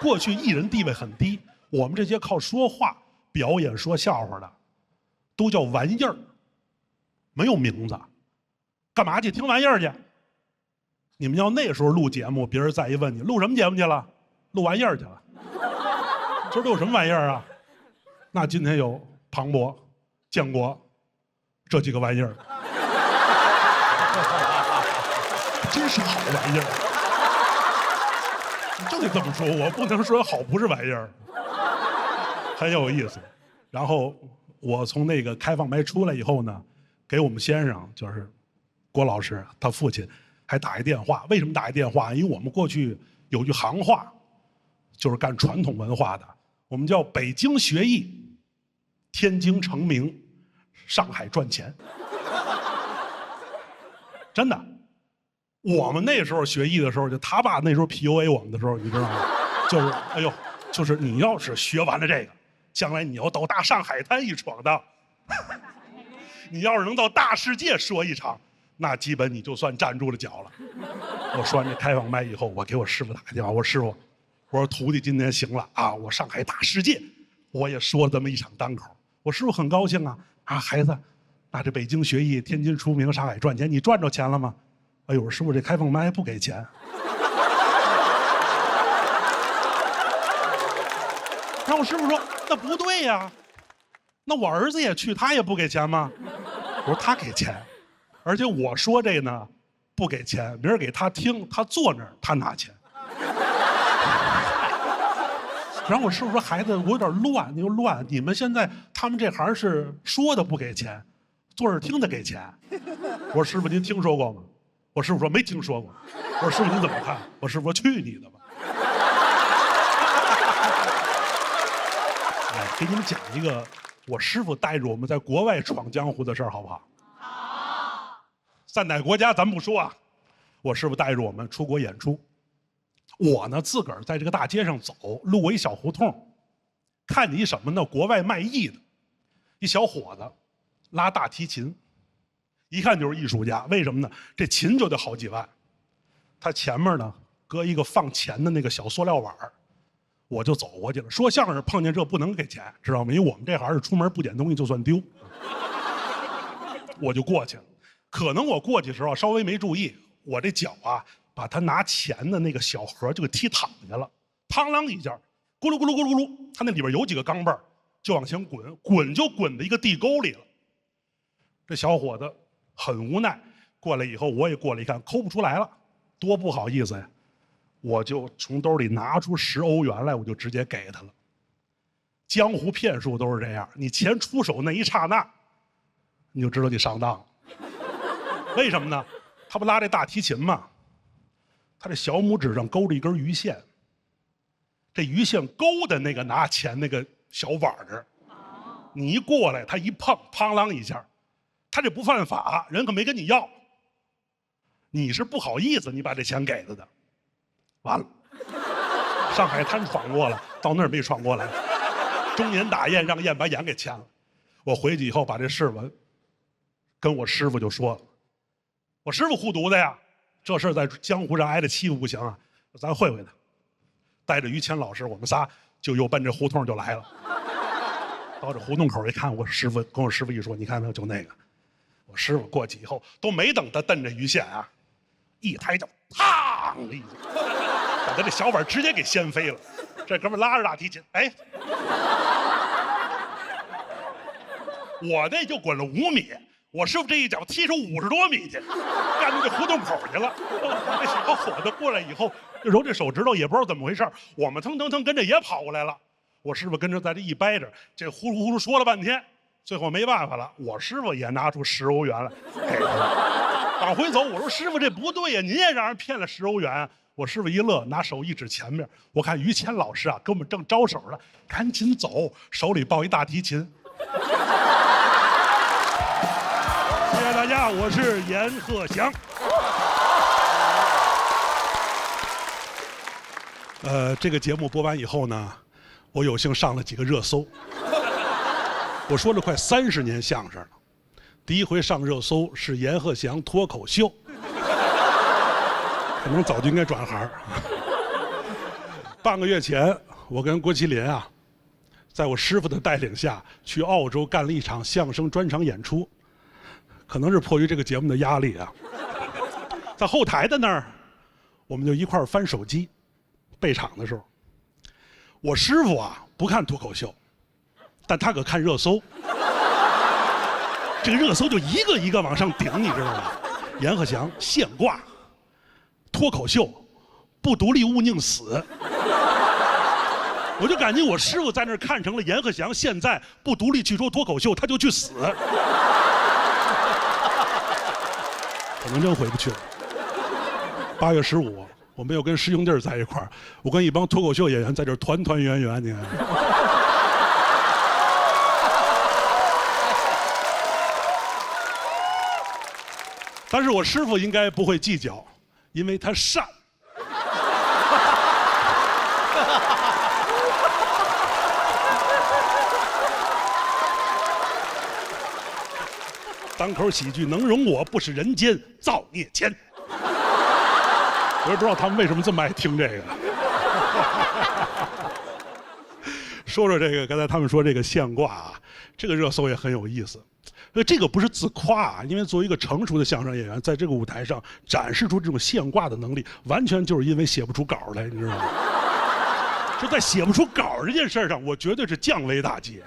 过去艺人地位很低，我们这些靠说话、表演、说笑话的，都叫玩意儿，没有名字。干嘛去？听玩意儿去。你们要那时候录节目，别人再一问你录什么节目去了，录玩意儿去了。今儿都有什么玩意儿啊？那今天有庞博、建国这几个玩意儿，真是好玩意儿。就得这么说，我不能说好不是玩意儿，很有意思。然后我从那个开放麦出来以后呢，给我们先生就是郭老师他父亲还打一电话。为什么打一电话？因为我们过去有句行话，就是干传统文化的，我们叫北京学艺，天津成名，上海赚钱。真的。我们那时候学艺的时候，就他爸那时候 PUA 我们的时候，你知道吗？就是哎呦，就是你要是学完了这个，将来你要到大上海滩一闯荡，你要是能到大世界说一场，那基本你就算站住了脚了。我说完这开放麦以后，我给我师傅打个电话，我说师傅，我说徒弟今年行了啊，我上海大世界，我也说了这么一场单口。我师傅很高兴啊，孩子，那这北京学艺，天津出名，上海赚钱，你赚着钱了吗？哎呦，师傅，这开放麦不给钱。然后我师傅说：“那不对呀，那我儿子也去，他也不给钱吗？”我说：“他给钱，而且我说这呢，不给钱，明儿给他听，他坐那儿，他拿钱。”然后我师傅说：“孩子，我有点乱，你又乱。你们现在他们这行是说的不给钱，坐着听的给钱。”我说：“师傅，您听说过吗？”我师傅说没听说过。我说师傅你怎么看？我师傅说去你的吧。哎，给你们讲一个我师傅带着我们在国外闯江湖的事儿，好不好？好。在哪个国家咱不说啊。我师傅带着我们出国演出，我呢自个儿在这个大街上走，路过一小胡同，看见一什么呢？国外卖艺的，一小伙子拉大提琴。一看就是艺术家，为什么呢？这琴就得好几万，他前面呢搁一个放钱的那个小塑料碗，我就走过去了。说相声碰见这不能给钱，知道吗？因为我们这行是出门不捡东西就算丢。我就过去了，可能我过去的时候稍微没注意，我这脚啊把他拿钱的那个小盒就给踢躺下了，嘡啷一下，咕噜咕噜咕噜咕噜，他那里边有几个钢镚儿，就往前滚，滚就滚到一个地沟里了。这小伙子很无奈，过来以后我也过来一看，抠不出来了，多不好意思呀！我就从兜里拿出10欧元来，我就直接给他了。江湖骗术都是这样，你钱出手那一刹那，你就知道你上当了。为什么呢？他不拉这大提琴吗？他这小拇指上勾着一根鱼线，这鱼线勾的那个拿钱那个小碗这儿，你一过来，他一碰，砰啷一下。他这不犯法，人可没跟你要，你是不好意思，你把这钱给他的，完了，上海滩闯过了，到那儿没闯过来，中年大雁让雁把眼给牵了。我回去以后把这事跟我师傅就说了，我师傅护犊子呀，这事在江湖上挨着欺负不行啊，咱会他。带着于谦老师，我们仨就又奔这胡同就来了。到这胡同口一看，我师傅跟我师傅一说，你看没有，就那个。我师傅过去以后，都没等他蹬着鱼线啊，一抬脚，嘡的一下，把他这小碗直接给掀飞了。这哥们拉着大提琴，哎，我那就滚了5米，我师傅这一脚踢出50多米去，干到这胡同口去了。这小伙子过来以后，揉这手指头，也不知道怎么回事，我们腾腾腾跟着也跑过来了。我师傅跟着在这一掰着，这呼噜呼噜说了半天。最后没办法了，我师傅也拿出10欧元来给他了。往回走，我说师傅这不对呀，您也让人骗了10欧元。我师傅一乐，拿手一指前面，我看于谦老师啊跟我们正招手了，赶紧走，手里抱一大提琴。谢谢大家，我是阎鹤祥。这个节目播完以后呢，我有幸上了几个热搜。我说了快30年相声了，第一回上热搜是阎鹤祥脱口秀，可能早就应该转行。半个月前，我跟郭麒麟啊，在我师傅的带领下去澳洲干了一场相声专场演出。可能是迫于这个节目的压力啊，在后台的那儿，我们就一块儿翻手机。备场的时候，我师傅啊不看脱口秀，但他可看热搜。这个热搜就一个一个往上顶，你知道吗？阎鹤祥现挂，脱口秀，不独立勿宁死。我就感觉我师傅在那儿看成了阎鹤祥现在不独立去说脱口秀，他就去死。可能真回不去了。8月15，我们又跟师兄弟在一块儿，我跟一帮脱口秀演员在这儿团团圆圆，你看。但是我师傅应该不会计较，因为他善。单口喜剧能容我，不使人间造孽钱。我也不知道他们为什么这么爱听这个。说说这个，刚才他们说这个现挂啊，这个热搜也很有意思。这个不是自夸啊，因为作为一个成熟的相声演员，在这个舞台上展示出这种现挂的能力，完全就是因为写不出稿来，你知道吗？就在写不出稿这件事上，我绝对是降维打击。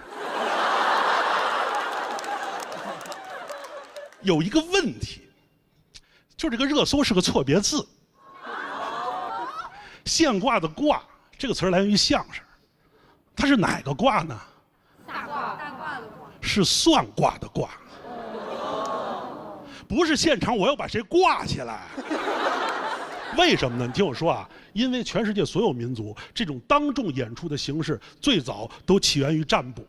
有一个问题，就这个热搜是个错别字。现挂的挂这个词儿来源于相声，它是哪个挂呢？大挂的挂。是算卦的卦，不是现场我要把谁挂起来。为什么呢？你听我说啊，因为全世界所有民族这种当众演出的形式最早都起源于占卜，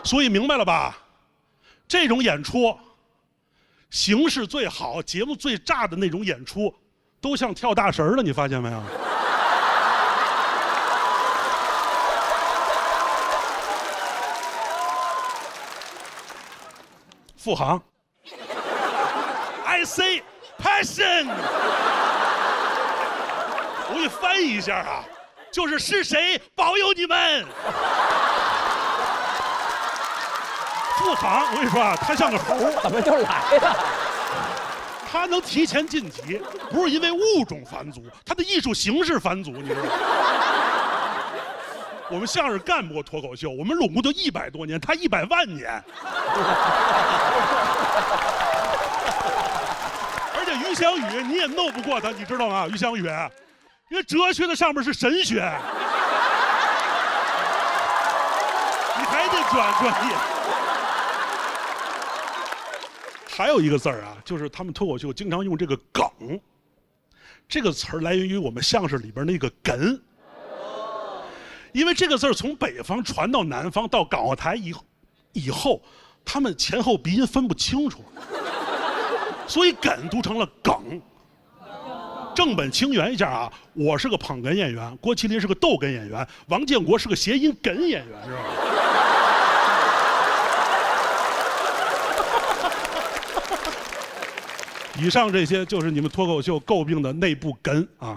所以明白了吧？这种演出形式最好、节目最炸的那种演出，都像跳大神了，你发现没有？付航 ，I say passion， 我给你翻译一下啊，就是是谁保佑你们？付航，我跟你说啊，他像个猴，怎么就来了？他能提前晋级，不是因为物种繁足，他的艺术形式繁足，你知道吗？我们相声干过脱口秀，我们拢共就100多年，他100万年。而且于翔宇你也弄不过他，你知道吗？于翔宇，因为哲学的上面是神学，你还得转专业。还有一个字儿啊，就是他们脱口秀经常用这个梗，这个词儿来源于我们相声里边那个哏。因为这个字儿从北方传到南方，到港澳台以后，他们前后鼻音分不清楚，所以哏读成了梗。正本清源一下啊，我是个捧哏演员，郭麒麟是个逗哏演员，王建国是个谐音哏演员，是吧？以上这些就是你们脱口秀诟病的内部哏啊。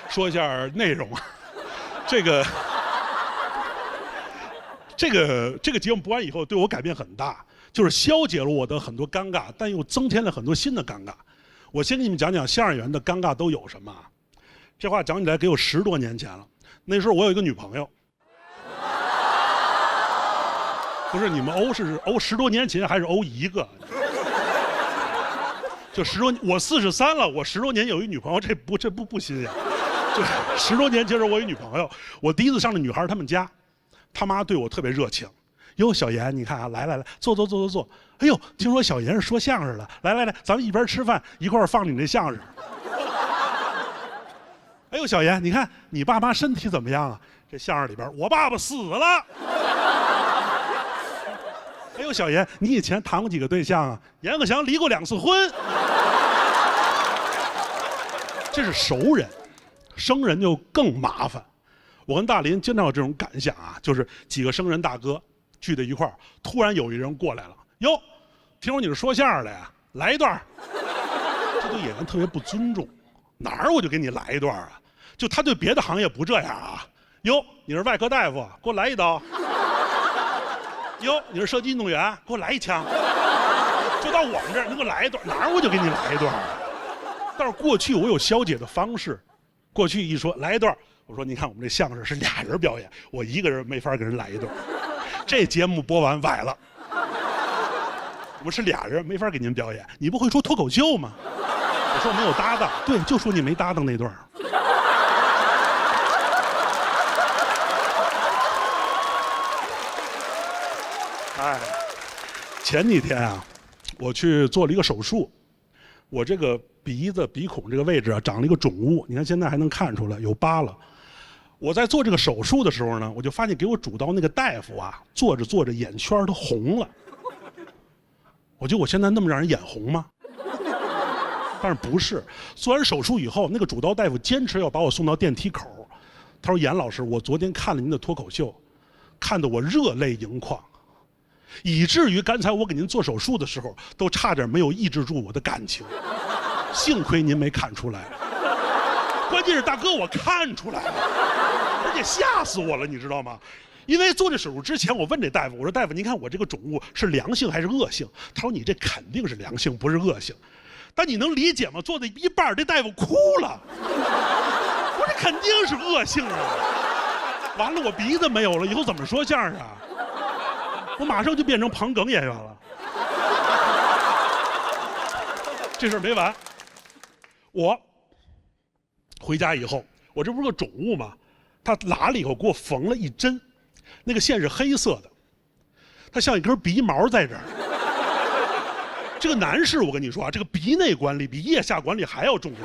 说一下内容，这个节目播完以后对我改变很大，就是消解了我的很多尴尬，但又增添了很多新的尴尬。我先给你们讲讲相声演员的尴尬都有什么。这话讲起来给我10多年前了，那时候我有一个女朋友，不是你们欧是欧10多年前还是欧一个？就10多，我43了，我10多年有一女朋友，这不新鲜。就10多年前时候我有一女朋友，我第一次上那女孩他们家，他妈对我特别热情。哟，小严，你看啊，来，坐。哎呦，听说小严是说相声的，来，咱们一边吃饭一块儿放你那相声。哎呦，小严，你看你爸妈身体怎么样啊？这相声里边，我爸爸死了。哎呦，小严，你以前谈过几个对象啊？阎鹤祥离过2次婚。这是熟人。生人就更麻烦，我跟大林经常有这种感想啊，就是几个生人大哥聚在一块儿，突然有一人过来了，哟，听说你是说相声的呀，来一段。他对演员特别不尊重，哪儿我就给你来一段啊。就他对别的行业不这样啊。哟，你是外科大夫，给我来一刀。哟，你是射击运动员，给我来一枪。就到我们这儿，你给我来一段，哪儿我就给你来一段。但是过去我有消解的方式，过去一说来一段，我说你看我们这相声是俩人表演，我一个人没法给人来一段。这节目播完崴了，我们是俩人没法给您表演。你不会说脱口秀吗？我说我没有搭档，对，就说你没搭档那段。哎，前几天啊，我去做了一个手术，我这个鼻子鼻孔这个位置啊长了一个肿物，你看现在还能看出来有疤了。我在做这个手术的时候呢，我就发现给我主刀那个大夫啊，做着做着眼圈都红了。我觉得我现在那么让人眼红吗？但是不是，做完手术以后，那个主刀大夫坚持要把我送到电梯口。他说：“严老师，我昨天看了您的脱口秀，看得我热泪盈眶。以至于刚才我给您做手术的时候，都差点没有抑制住我的感情。幸亏您没看出来，关键是大哥我看出来了，而且吓死我了，你知道吗？因为做这手术之前，我问这大夫，我说大夫，您看我这个肿物是良性还是恶性？他说你这肯定是良性，不是恶性。但你能理解吗？做到一半，这大夫哭了。我说这肯定是恶性啊！完了，我鼻子没有了，以后怎么说相声啊？我马上就变成捧哏演员了。这事儿没完，我回家以后，我这不是个肿物吗？他拉了以后给我缝了一针，那个线是黑色的，它像一根鼻毛在这儿。这个男士，我跟你说啊，这个鼻内管理比腋下管理还要重要。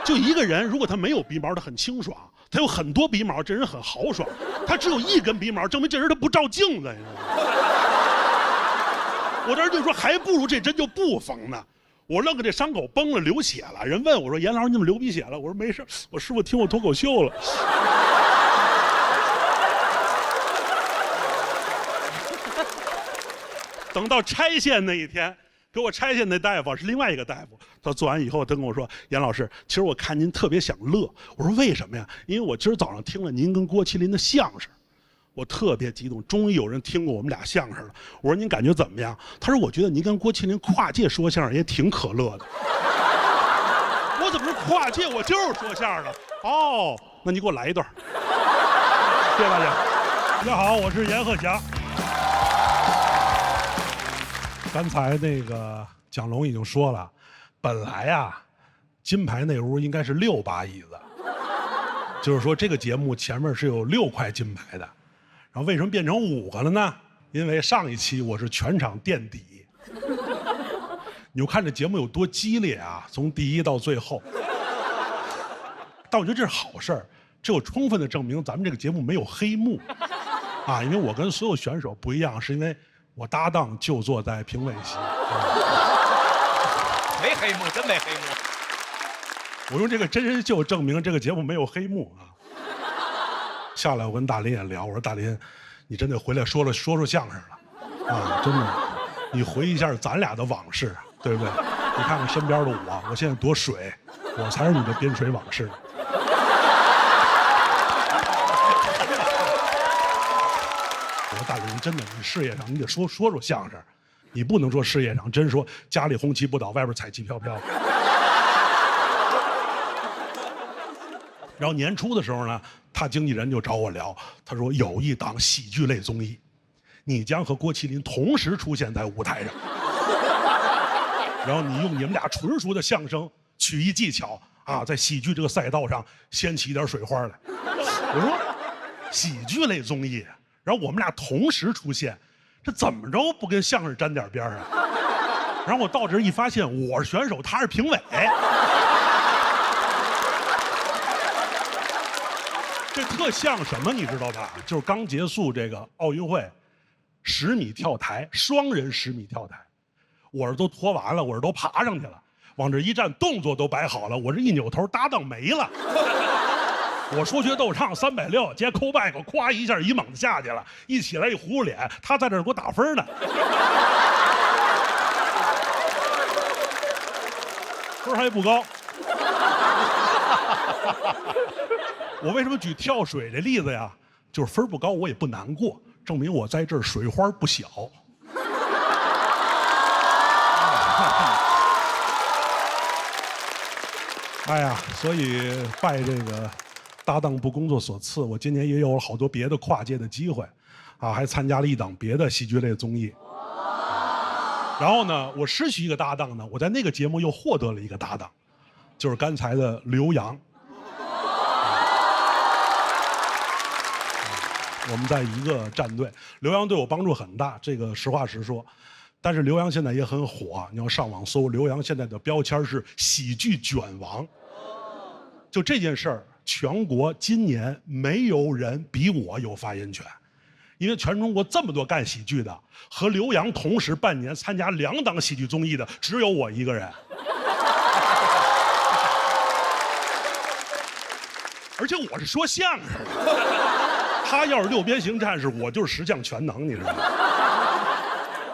就一个人，如果他没有鼻毛，他很清爽；他有很多鼻毛，这人很豪爽；他只有一根鼻毛，证明这人他不照镜子，你知道吗？我这人就说，还不如这针就不缝呢。我愣给这伤口崩了，流血了。人问我说：“严老师，你怎么流鼻血了？”我说：“没事，我师傅听我脱口秀了。”等到拆线那一天，给我拆线那大夫是另外一个大夫。他做完以后，他跟我说：“严老师，其实我看您特别想乐。”我说：“为什么呀？”因为我今儿早上听了您跟郭麒麟的相声，我特别激动，终于有人听过我们俩相声了。我说：“您感觉怎么样？”他说：“我觉得您跟郭麒麟跨界说相声也挺可乐的。”我怎么是跨界？我就是说相声的。哦，那你给我来一段。谢谢大家。大家好，我是阎鹤祥。刚才那个蒋龙已经说了，本来啊，金牌那屋应该是6把椅子，就是说这个节目前面是有6块金牌的，然后为什么变成5个了呢？因为上一期我是全场垫底，你就看这节目有多激烈啊，从第一到最后。但我觉得这是好事儿，这有充分的证明咱们这个节目没有黑幕啊，因为我跟所有选手不一样，是因为我搭档就坐在评委席，没黑幕，真没黑幕。我用这个真人秀证明这个节目没有黑幕啊。下来我跟大林也聊，我说大林，你真得回来说说相声了啊，真的，你回忆一下咱俩的往事，对不对？你看看身边的我现在多水，我才是你的边水往事。我说大林，真的，你事业上你得说相声，你不能说事业上真说家里红旗不倒，外边彩旗飘飘。然后年初的时候呢，他经纪人就找我聊，他说有一档喜剧类综艺，你将和郭麒麟同时出现在舞台上，然后你用你们俩纯熟的相声曲艺技巧啊，在喜剧这个赛道上掀起一点水花来。我说喜剧类综艺，然后我们俩同时出现，这怎么着不跟相声沾点边啊？然后我到这一发现，我是选手，他是评委。这特像什么，你知道吧？就是刚结束这个奥运会，10米跳台，双人10米跳台，我这都脱完了，我这都爬上去了，往这一站，动作都摆好了，我这一扭头，搭档没了。我说学逗唱360，接扣back，咵一下一猛子下去了，一起来一葫芦脸，他在这儿给我打分呢。分还不高。我为什么举跳水这例子呀？就是分不高，我也不难过，证明我在这儿水花不小。哎呀，所以拜这个搭档部工作所赐，我今年也有了好多别的跨界的机会，啊，还参加了一档别的喜剧类综艺。然后呢，我失去一个搭档呢，我在那个节目又获得了一个搭档，就是刚才的刘洋。我们在一个战队，刘洋对我帮助很大，这个实话实说。但是刘洋现在也很火，你要上网搜，刘洋现在的标签是喜剧卷王。就这件事儿，全国今年没有人比我有发言权，因为全中国这么多干喜剧的，和刘洋同时半年参加2档喜剧综艺的，只有我一个人。而且我是说相声的。他要是6边形战士，我就是10项全能，你知道吗？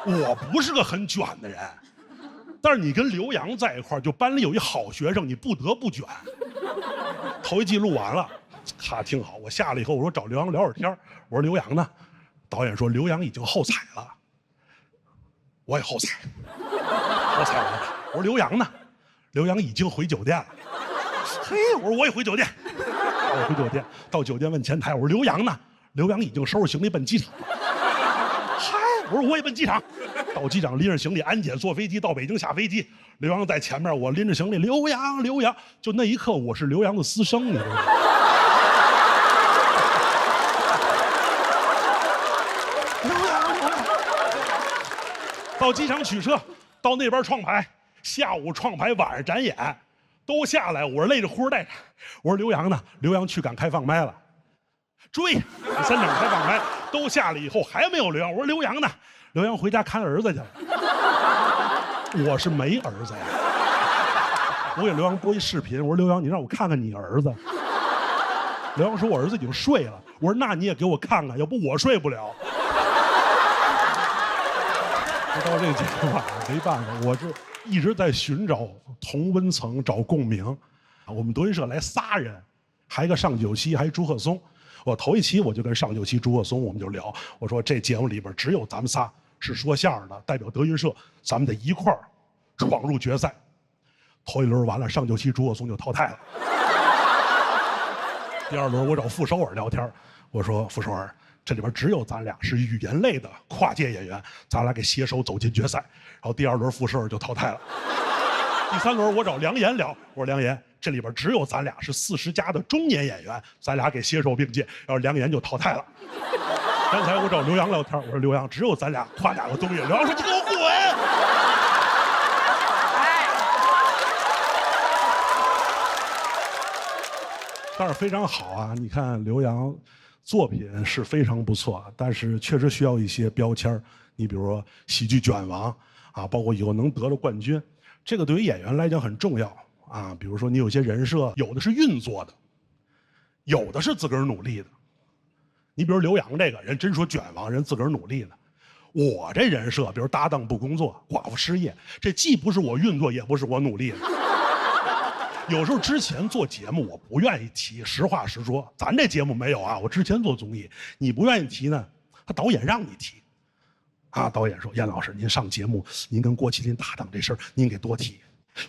我不是个很卷的人，但是你跟刘洋在一块儿，就班里有一好学生，你不得不卷。头一季录完了，他挺好。我下来以后，我说找刘洋聊会儿天，我说刘洋呢？导演说刘洋已经后采了，我也后采，后采完了。我说刘洋呢？刘洋已经回酒店了。嘿，我说我也回酒店。我回酒店，到酒店问前台，我说刘洋呢？刘洋已经收拾行李奔机场了。嗨，我说我也奔机场。到机场拎着行李，安检坐飞机到北京下飞机。刘洋在前面，我拎着行李，刘洋，刘洋。就那一刻，我是刘洋的私生，你知道吗？刘洋，刘洋。到机场取车，到那边创牌，下午创牌，晚上展演。都下来，我是累着呼带着。我说刘洋呢？刘洋去赶开放麦了。追3场开放麦都下来以后还没有刘洋。我说刘洋呢？刘洋回家看儿子去了。我是没儿子呀。我给刘洋播一视频，我说刘洋，你让我看看你儿子。刘洋说我儿子已经睡了。我说那你也给我看看，要不我睡不了。到这个阶段没办法，我这一直在寻找同温层，找共鸣。我们德云社来仨人，还一个上九七，还朱鹤松。我头一期我就跟上九七、朱鹤松我们就聊，我说这节目里边只有咱们仨是说相声的，代表德云社，咱们得一块儿闯入决赛。头一轮完了，上九七、朱鹤松就淘汰了。第2轮我找傅首尔聊天，我说傅首尔，这里边只有咱俩是语言类的跨界演员，咱俩给携手走进决赛。然后第2轮傅首尔就淘汰了。第3轮我找梁岩聊，我说梁岩，这里边只有咱俩是40+的中年演员，咱俩给携手并进。然后梁岩就淘汰了。刚才我找刘洋聊天，我说刘洋，只有咱俩跨2个综艺。刘洋说你给我滚！但是非常好啊，你看刘洋作品是非常不错，但是确实需要一些标签。你比如说喜剧卷王啊，包括以后能得了冠军，这个对于演员来讲很重要啊。比如说你有些人设，有的是运作的，有的是自个儿努力的。你比如刘洋这个人，真说卷王，人自个儿努力的。我这人设，比如搭档不工作，寡妇失业，这既不是我运作，也不是我努力的。有时候之前做节目我不愿意提，实话实说，咱这节目没有啊。我之前做综艺，你不愿意提呢，他导演让你提，啊，导演说燕老师您上节目，您跟郭麒麟搭档这事儿，您给多提。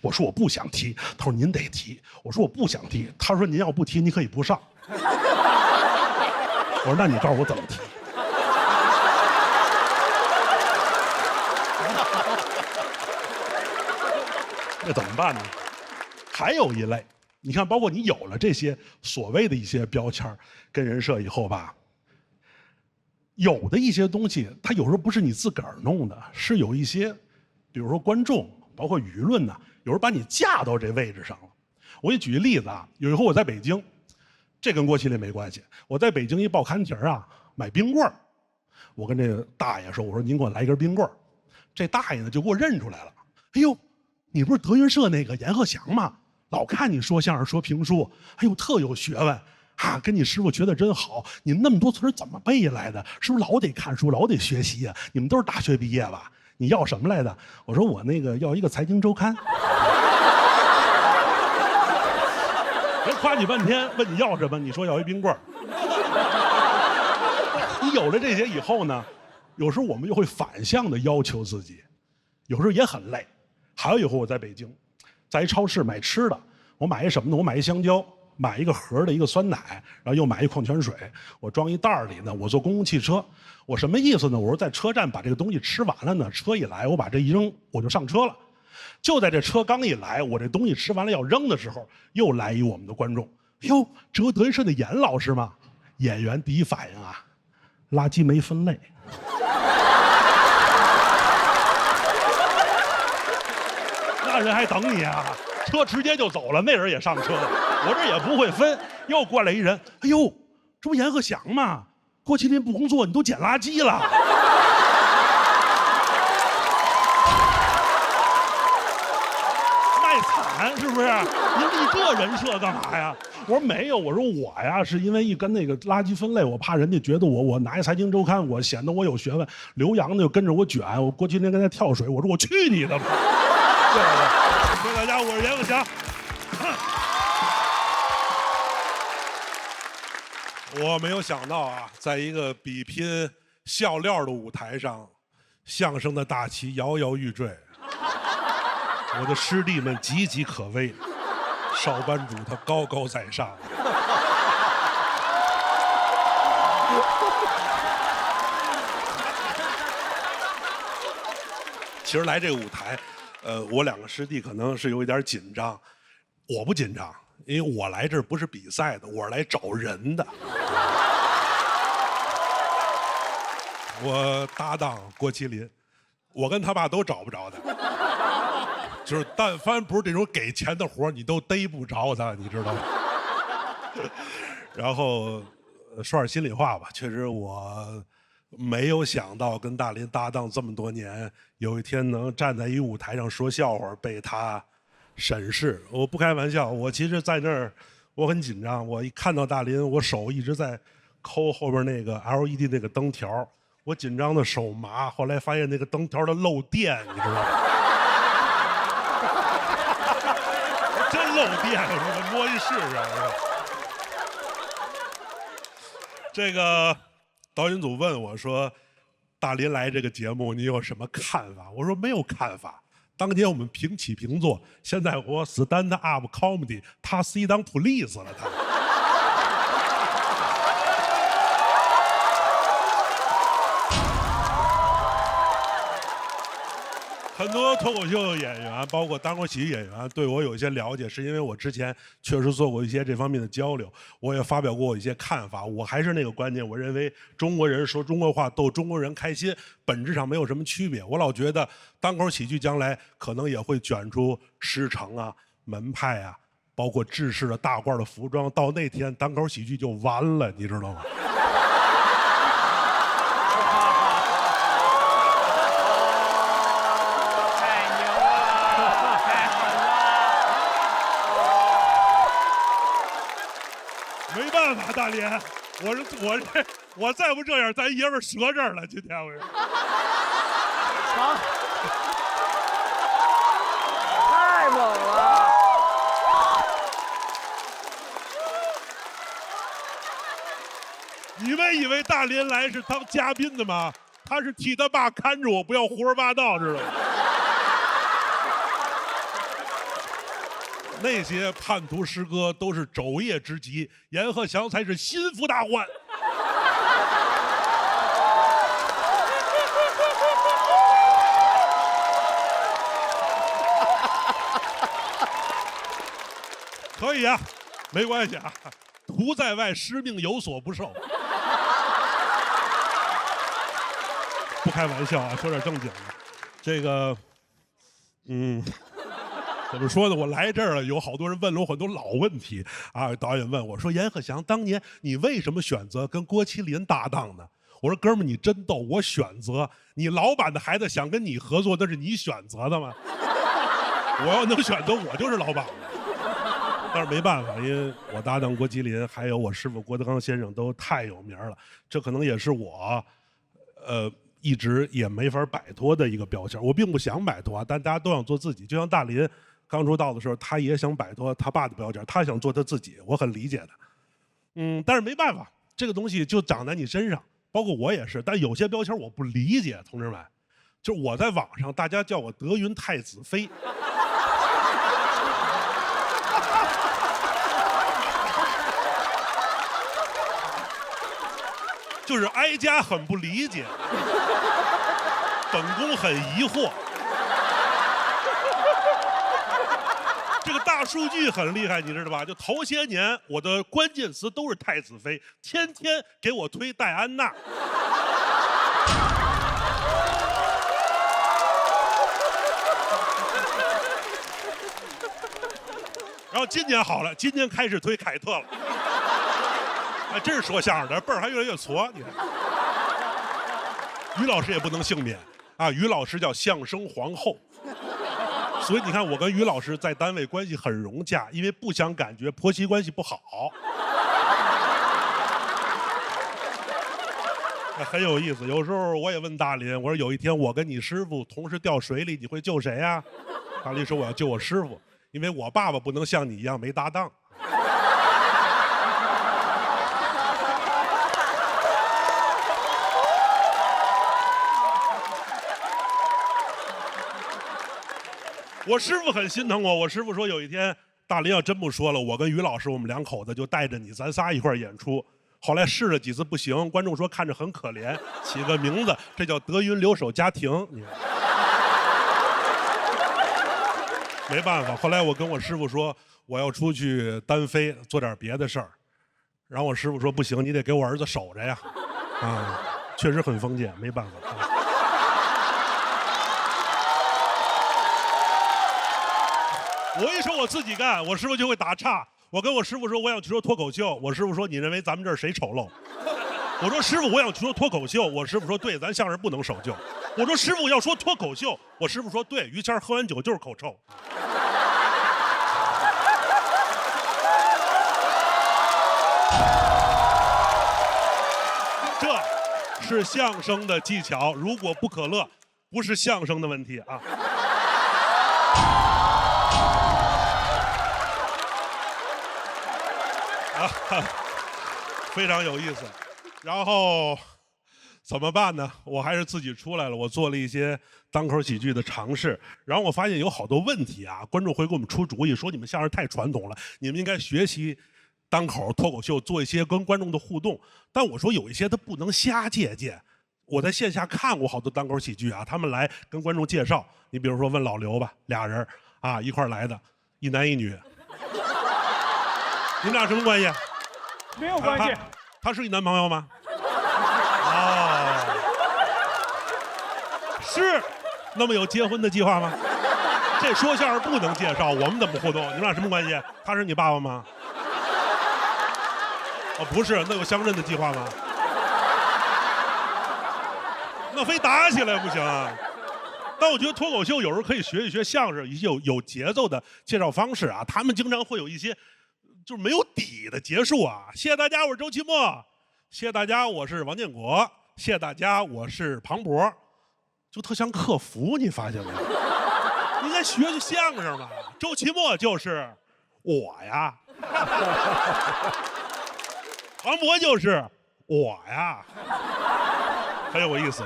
我说我不想提，他说您得提。我说我不想提，他说您要不提，你可以不上。我说那你告诉我怎么提？这怎么办呢？还有一类，你看，包括你有了这些所谓的一些标签跟人设以后吧，有的一些东西，它有时候不是你自个儿弄的，是有一些，比如说观众，包括舆论呢，有时候把你架到这位置上了。我给你举个例子啊，有一回我在北京，这跟郭麒麟没关系，我在北京一报刊亭啊买冰棍儿，我跟这个大爷说，我说您给我来一根冰棍儿，这大爷呢就给我认出来了，哎呦，你不是德云社那个阎鹤祥吗？老看你说相声说评书，哎呦特有学问啊，跟你师傅学的真好。你们那么多词儿怎么背下来的？是不是老得看书，老得学习呀？你们都是大学毕业吧？你要什么来的？我说我那个要一个财经周刊。人夸你半天，问你要什么，你说要一冰棍儿。你有了这些以后呢，有时候我们又会反向的要求自己，有时候也很累。还有一回我在北京，在一超市买吃的，我买一什么呢？我买一香蕉，买一个盒的一个酸奶，然后又买一矿泉水，我装一袋里呢。我坐公共汽车，我什么意思呢？我说在车站把这个东西吃完了呢，车一来我把这一扔，我就上车了。就在这车刚一来，我这东西吃完了要扔的时候，又来一我们的观众，哟，这不德云社的严老师吗？演员第一反应啊，垃圾没分类。那人还等你啊，车直接就走了，那人也上车了，我这也不会分。又过来一人，哎呦，这不阎鹤祥吗？郭麒麟不工作，你都捡垃圾了。卖惨是不是？您立这人设干嘛呀？我说没有，我说我呀是因为一跟那个垃圾分类，我怕人家觉得我拿一财经周刊，我显得我有学问。刘洋呢就跟着我卷，我郭麒麟跟他跳水，我说我去你的吧！谢谢大家，我是阎鹤祥。我没有想到啊，在一个比拼笑料的舞台上，相声的大旗摇摇欲坠。我的师弟们岌岌可危，少班主他高高在上。其实来这个舞台，我两个师弟可能是有一点紧张，我不紧张，因为我来这儿不是比赛的，我是来找人的。我搭档郭麒麟，我跟他爸都找不着他。就是但凡不是这种给钱的活，你都逮不着他，你知道吗？然后说点心里话吧，确实我没有想到跟大林搭档这么多年，有一天能站在一舞台上说笑话被他审视。我不开玩笑，我其实在那儿我很紧张，我一看到大林，我手一直在抠后边那个 LED 那个灯条，我紧张的手麻。后来发现那个灯条的漏电，你知道吗？真漏电，我说摸一试试。这个导演组问我说：“大林来这个节目，你有什么看法？”我说没有看法。当年我们平起平坐，现在我 stand up comedy， 他 sit down police 了他。很多脱口秀演员，包括单口喜剧演员，对我有一些了解，是因为我之前确实做过一些这方面的交流，我也发表过我一些看法。我还是那个观念，我认为中国人说中国话逗中国人开心，本质上没有什么区别。我老觉得单口喜剧将来可能也会卷出师承啊、门派啊，包括制式的大褂的服装，到那天单口喜剧就完了，你知道吗？没办法，大连，我再不这样，咱爷们儿折这儿了。今天我太猛了！你们以为大连来是当嘉宾的吗？他是替他爸看着我，不要胡说八道，知道吗？那些叛徒师哥都是昼夜之极，阎鹤祥才是心腹大患。可以啊，没关系啊，徒在外，师命有所不受。不开玩笑啊，说点正经的。这个，怎么说呢？我来这儿了，有好多人问了我很多老问题啊。导演问我说：“阎鹤祥，当年你为什么选择跟郭麒麟搭档呢？”我说：“哥们儿，你真逗，我选择，你老板的孩子想跟你合作，那是你选择的吗？我要能选择，我就是老板了。但是没办法，因为我搭档郭麒麟，还有我师傅郭德纲先生都太有名了，这可能也是我，一直也没法摆脱的一个标签。我并不想摆脱啊，但大家都想做自己。就像大林刚出道的时候，他也想摆脱他爸的标签，他想做他自己，我很理解的。但是没办法，这个东西就长在你身上，包括我也是。但有些标签我不理解，同志们，就是我在网上大家叫我德云太子妃。就是哀家很不理解，本宫很疑惑。这个大数据很厉害，你知道吧？就头些年我的关键词都是太子妃，天天给我推戴安娜。然后今年好了，今年开始推凯特了。哎，真是说相声的辈儿还越来越矬，你看。于老师也不能幸免啊，于老师叫相声皇后。所以你看，我跟于老师在单位关系很融洽，因为不想感觉婆媳关系不好。很有意思。有时候我也问大林，我说有一天我跟你师傅同时掉水里，你会救谁呀？大林说我要救我师傅，因为我爸爸不能像你一样没搭档。我师傅很心疼我，我师傅说有一天大林要真不说了，我跟于老师我们两口子就带着你，咱仨一块儿演出。后来试了几次不行，观众说看着很可怜，起个名字，这叫德云留守家庭。没办法，后来我跟我师傅说我要出去单飞，做点别的事儿。然后我师傅说不行，你得给我儿子守着呀。啊，确实很封建，没办法。我一说我自己干，我师傅就会打岔。我跟我师傅说我想去说脱口秀，我师傅说你认为咱们这儿谁丑陋？我说师傅我想去说脱口秀，我师傅说对，咱相声不能守旧。我说师傅要说脱口秀，我师傅说对，于谦喝完酒就是口臭。这是相声的技巧，如果不可乐，不是相声的问题啊。非常有意思。然后怎么办呢？我还是自己出来了，我做了一些单口喜剧的尝试。然后我发现有好多问题啊，观众会给我们出主意，说你们相声太传统了，你们应该学习单口脱口秀，做一些跟观众的互动。但我说有一些他不能瞎借鉴。我在线下看过好多单口喜剧啊，他们来跟观众介绍，你比如说问老刘吧，俩人啊一块儿来的，一男一女。你们俩什么关系？没有关系。他是你男朋友吗？哦，是。那么有结婚的计划吗？这说相声不能介绍，我们怎么互动？你们俩什么关系？他是你爸爸吗？哦，不是。那有相认的计划吗？那非打起来不行啊。但我觉得脱口秀有时候可以学一学相声，一些有节奏的介绍方式啊。他们经常会有一些就是没有底的结束啊！谢谢大家，我是周奇墨。谢谢大家，我是王建国。谢谢大家，我是庞博。就特像客服，你发现没有？应该学学相声嘛。周奇墨就是我呀，庞博就是我呀，很有意思。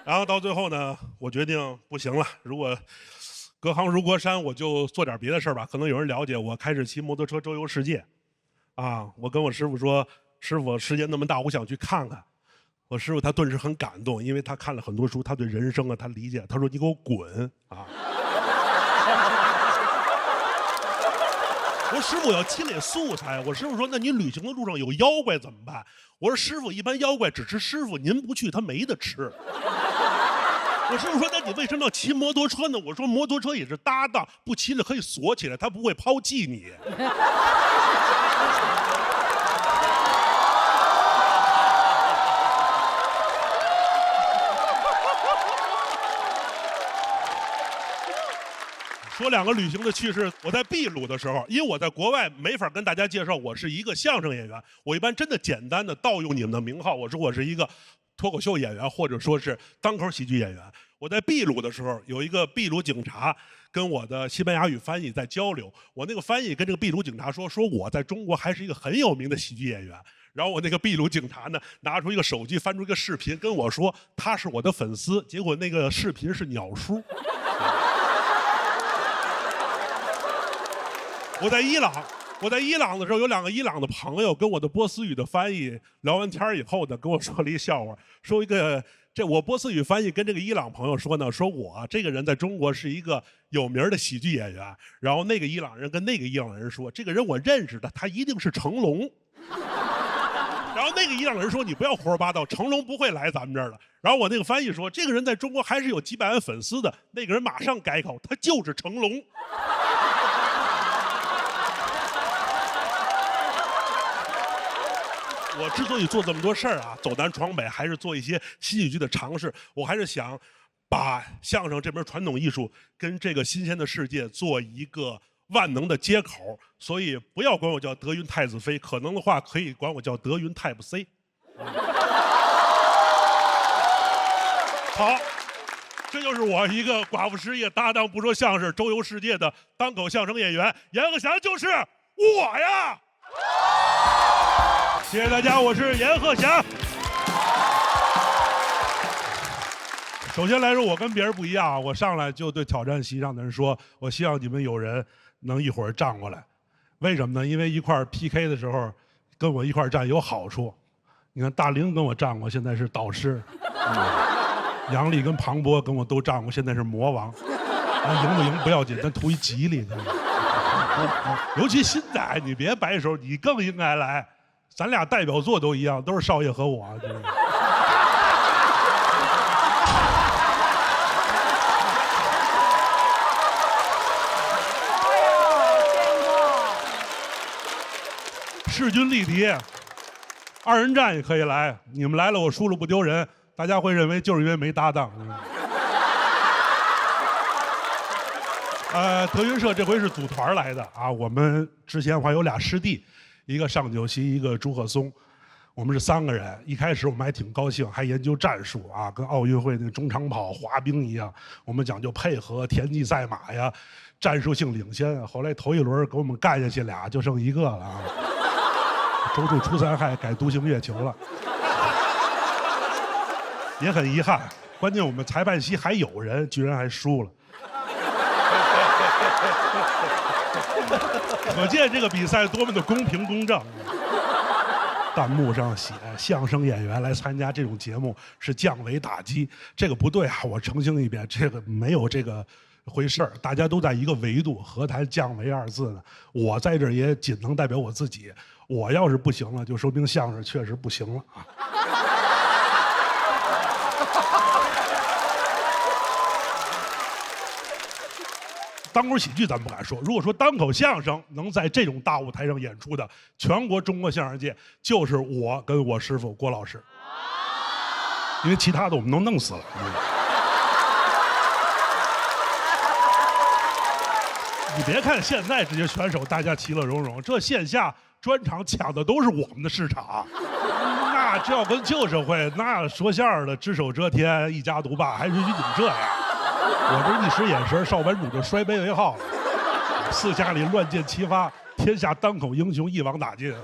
然后到最后呢，我决定不行了，如果隔行如隔山，我就做点别的事儿吧。可能有人了解我，开始骑摩托车周游世界。啊，我跟我师傅说，师傅世界那么大，我想去看看。我师傅他顿时很感动，因为他看了很多书，他对人生啊，他理解。他说：“你给我滚啊！”我说：“师傅，我要积累素材。”我师傅说：“那你旅行的路上有妖怪怎么办？”我说：“师傅，一般妖怪只吃师傅，您不去他没得吃。”我师傅说：“那你为什么要骑摩托车呢？”我说：“摩托车也是搭档，不骑了可以锁起来，他不会抛弃你。”说两个旅行的趣事。我在秘鲁的时候，因为我在国外没法跟大家介绍我是一个相声演员，我一般真的简单的盗用你们的名号，我说我是一个脱口秀演员，或者说是单口喜剧演员。我在秘鲁的时候，有一个秘鲁警察跟我的西班牙语翻译在交流。我那个翻译跟这个秘鲁警察说我在中国还是一个很有名的喜剧演员。然后我那个秘鲁警察呢，拿出一个手机，翻出一个视频，跟我说他是我的粉丝。结果那个视频是鸟叔。我在伊朗的时候，有2个伊朗的朋友跟我的波斯语的翻译聊完天以后呢，跟我说了一笑话，说我波斯语翻译跟这个伊朗朋友说呢，说我这个人在中国是一个有名的喜剧演员。然后那个伊朗人跟那个伊朗人说，这个人我认识的，他一定是成龙。然后那个伊朗人说，你不要胡说八道，成龙不会来咱们这儿的。然后我那个翻译说，这个人在中国还是有几百万粉丝的。那个人马上改口，他就是成龙。我之所以做这么多事儿啊，走南闯北，还是做一些新喜剧的尝试。我还是想把相声这门传统艺术跟这个新鲜的世界做一个万能的接口。所以不要管我叫德云太子妃，可能的话可以管我叫德云 Type C。好，这就是我一个寡妇失业搭档不说相声周游世界的单口相声演员阎鹤祥，就是我呀。谢谢大家，我是阎鹤祥。首先来说，我跟别人不一样，我上来就对挑战席上的人说，我希望你们有人能一会儿站过来。为什么呢？因为一块儿 PK 的时候跟我一块儿站有好处。你看大玲跟我站过，现在是导师。杨笠跟庞博跟我都站过，现在是魔王。赢不赢不要紧，但图一吉利。尤其现在，你别摆手，你更应该来。咱俩代表作都一样，都是少爷和我。就是势均力敌，2人战也可以来。你们来了，我输了不丢人，大家会认为就是因为没搭档。德云社这回是组团来的啊，我们之前还有俩师弟。一个尚九熙，一个朱鹤松，我们是3个人。一开始我们还挺高兴，还研究战术啊，跟奥运会那个中长跑、滑冰一样，我们讲究配合、田忌赛马呀，战术性领先。后来头一轮给我们干下去俩，就剩1个了啊。周处除3害，改独行月球了，也很遗憾。关键我们裁判席还有人，居然还输了。可见这个比赛多么的公平公正。弹幕上写相声演员来参加这种节目是降维打击，这个不对啊！我澄清一遍，这个没有这个回事儿，大家都在一个维度，何谈降维2字呢？我在这儿也仅能代表我自己，我要是不行了，就说明相声确实不行了啊。单口喜剧咱不敢说，如果说单口相声能在这种大舞台上演出的，全国中国相声界就是我跟我师傅郭老师，因为其他的我们都弄死了。你别看现在这些选手大家其乐融融，这线下专场抢的都是我们的市场。那这要跟旧社会，那说相声的只手遮天，一家独霸，还允许你们这样？我这一时眼神，邵版主就摔杯为号了。4家里乱箭齐发，天下单口英雄一网打尽。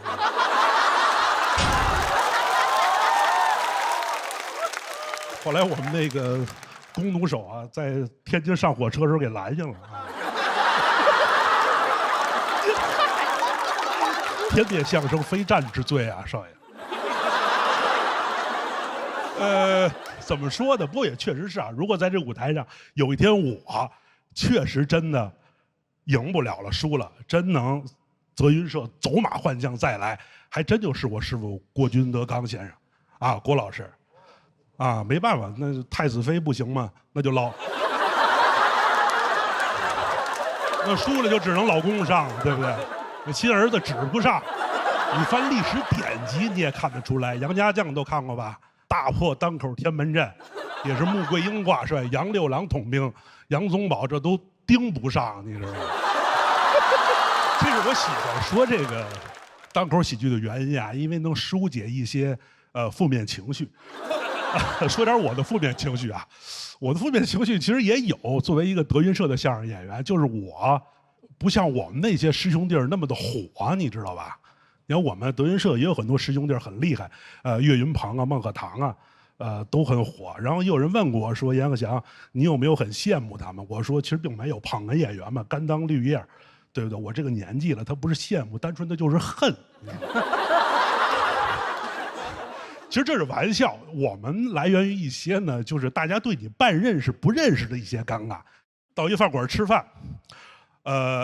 后来我们那个工奴手啊，在天津上火车的时候给拦下了啊。天灭相声，非战之罪啊，少爷。怎么说呢？不过也确实是啊。如果在这舞台上有一天我确实真的赢不了了、输了，真能德云社走马换将再来，还真就是我师傅郭军德刚先生，啊，郭老师，啊，没办法，那太子妃不行嘛，那就捞。那输了就只能老公上了，对不对？那亲儿子指不上。你翻历史典籍你也看得出来，杨家将都看过吧？大破单口天门阵，也是穆桂英挂帅，杨六郎统兵，杨宗保这都盯不上，你知道吗？这是我喜欢说这个单口喜剧的原因啊，因为能疏解一些负面情绪。说点我的负面情绪啊，我的负面情绪其实也有。作为一个德云社的相声演员，就是我不像我们那些师兄弟儿那么的火，你知道吧？你看我们德云社也有很多师兄弟儿很厉害，岳云鹏啊、孟鹤堂啊，都很火。然后也有人问过我说：“阎鹤祥，你有没有很羡慕他们？”我说：“其实并没有，捧哏演员嘛，甘当绿叶，对不对？我这个年纪了，他不是羡慕，单纯的就是恨。”其实这是玩笑，我们来源于一些呢，就是大家对你半认识不认识的一些尴尬。到一饭馆吃饭，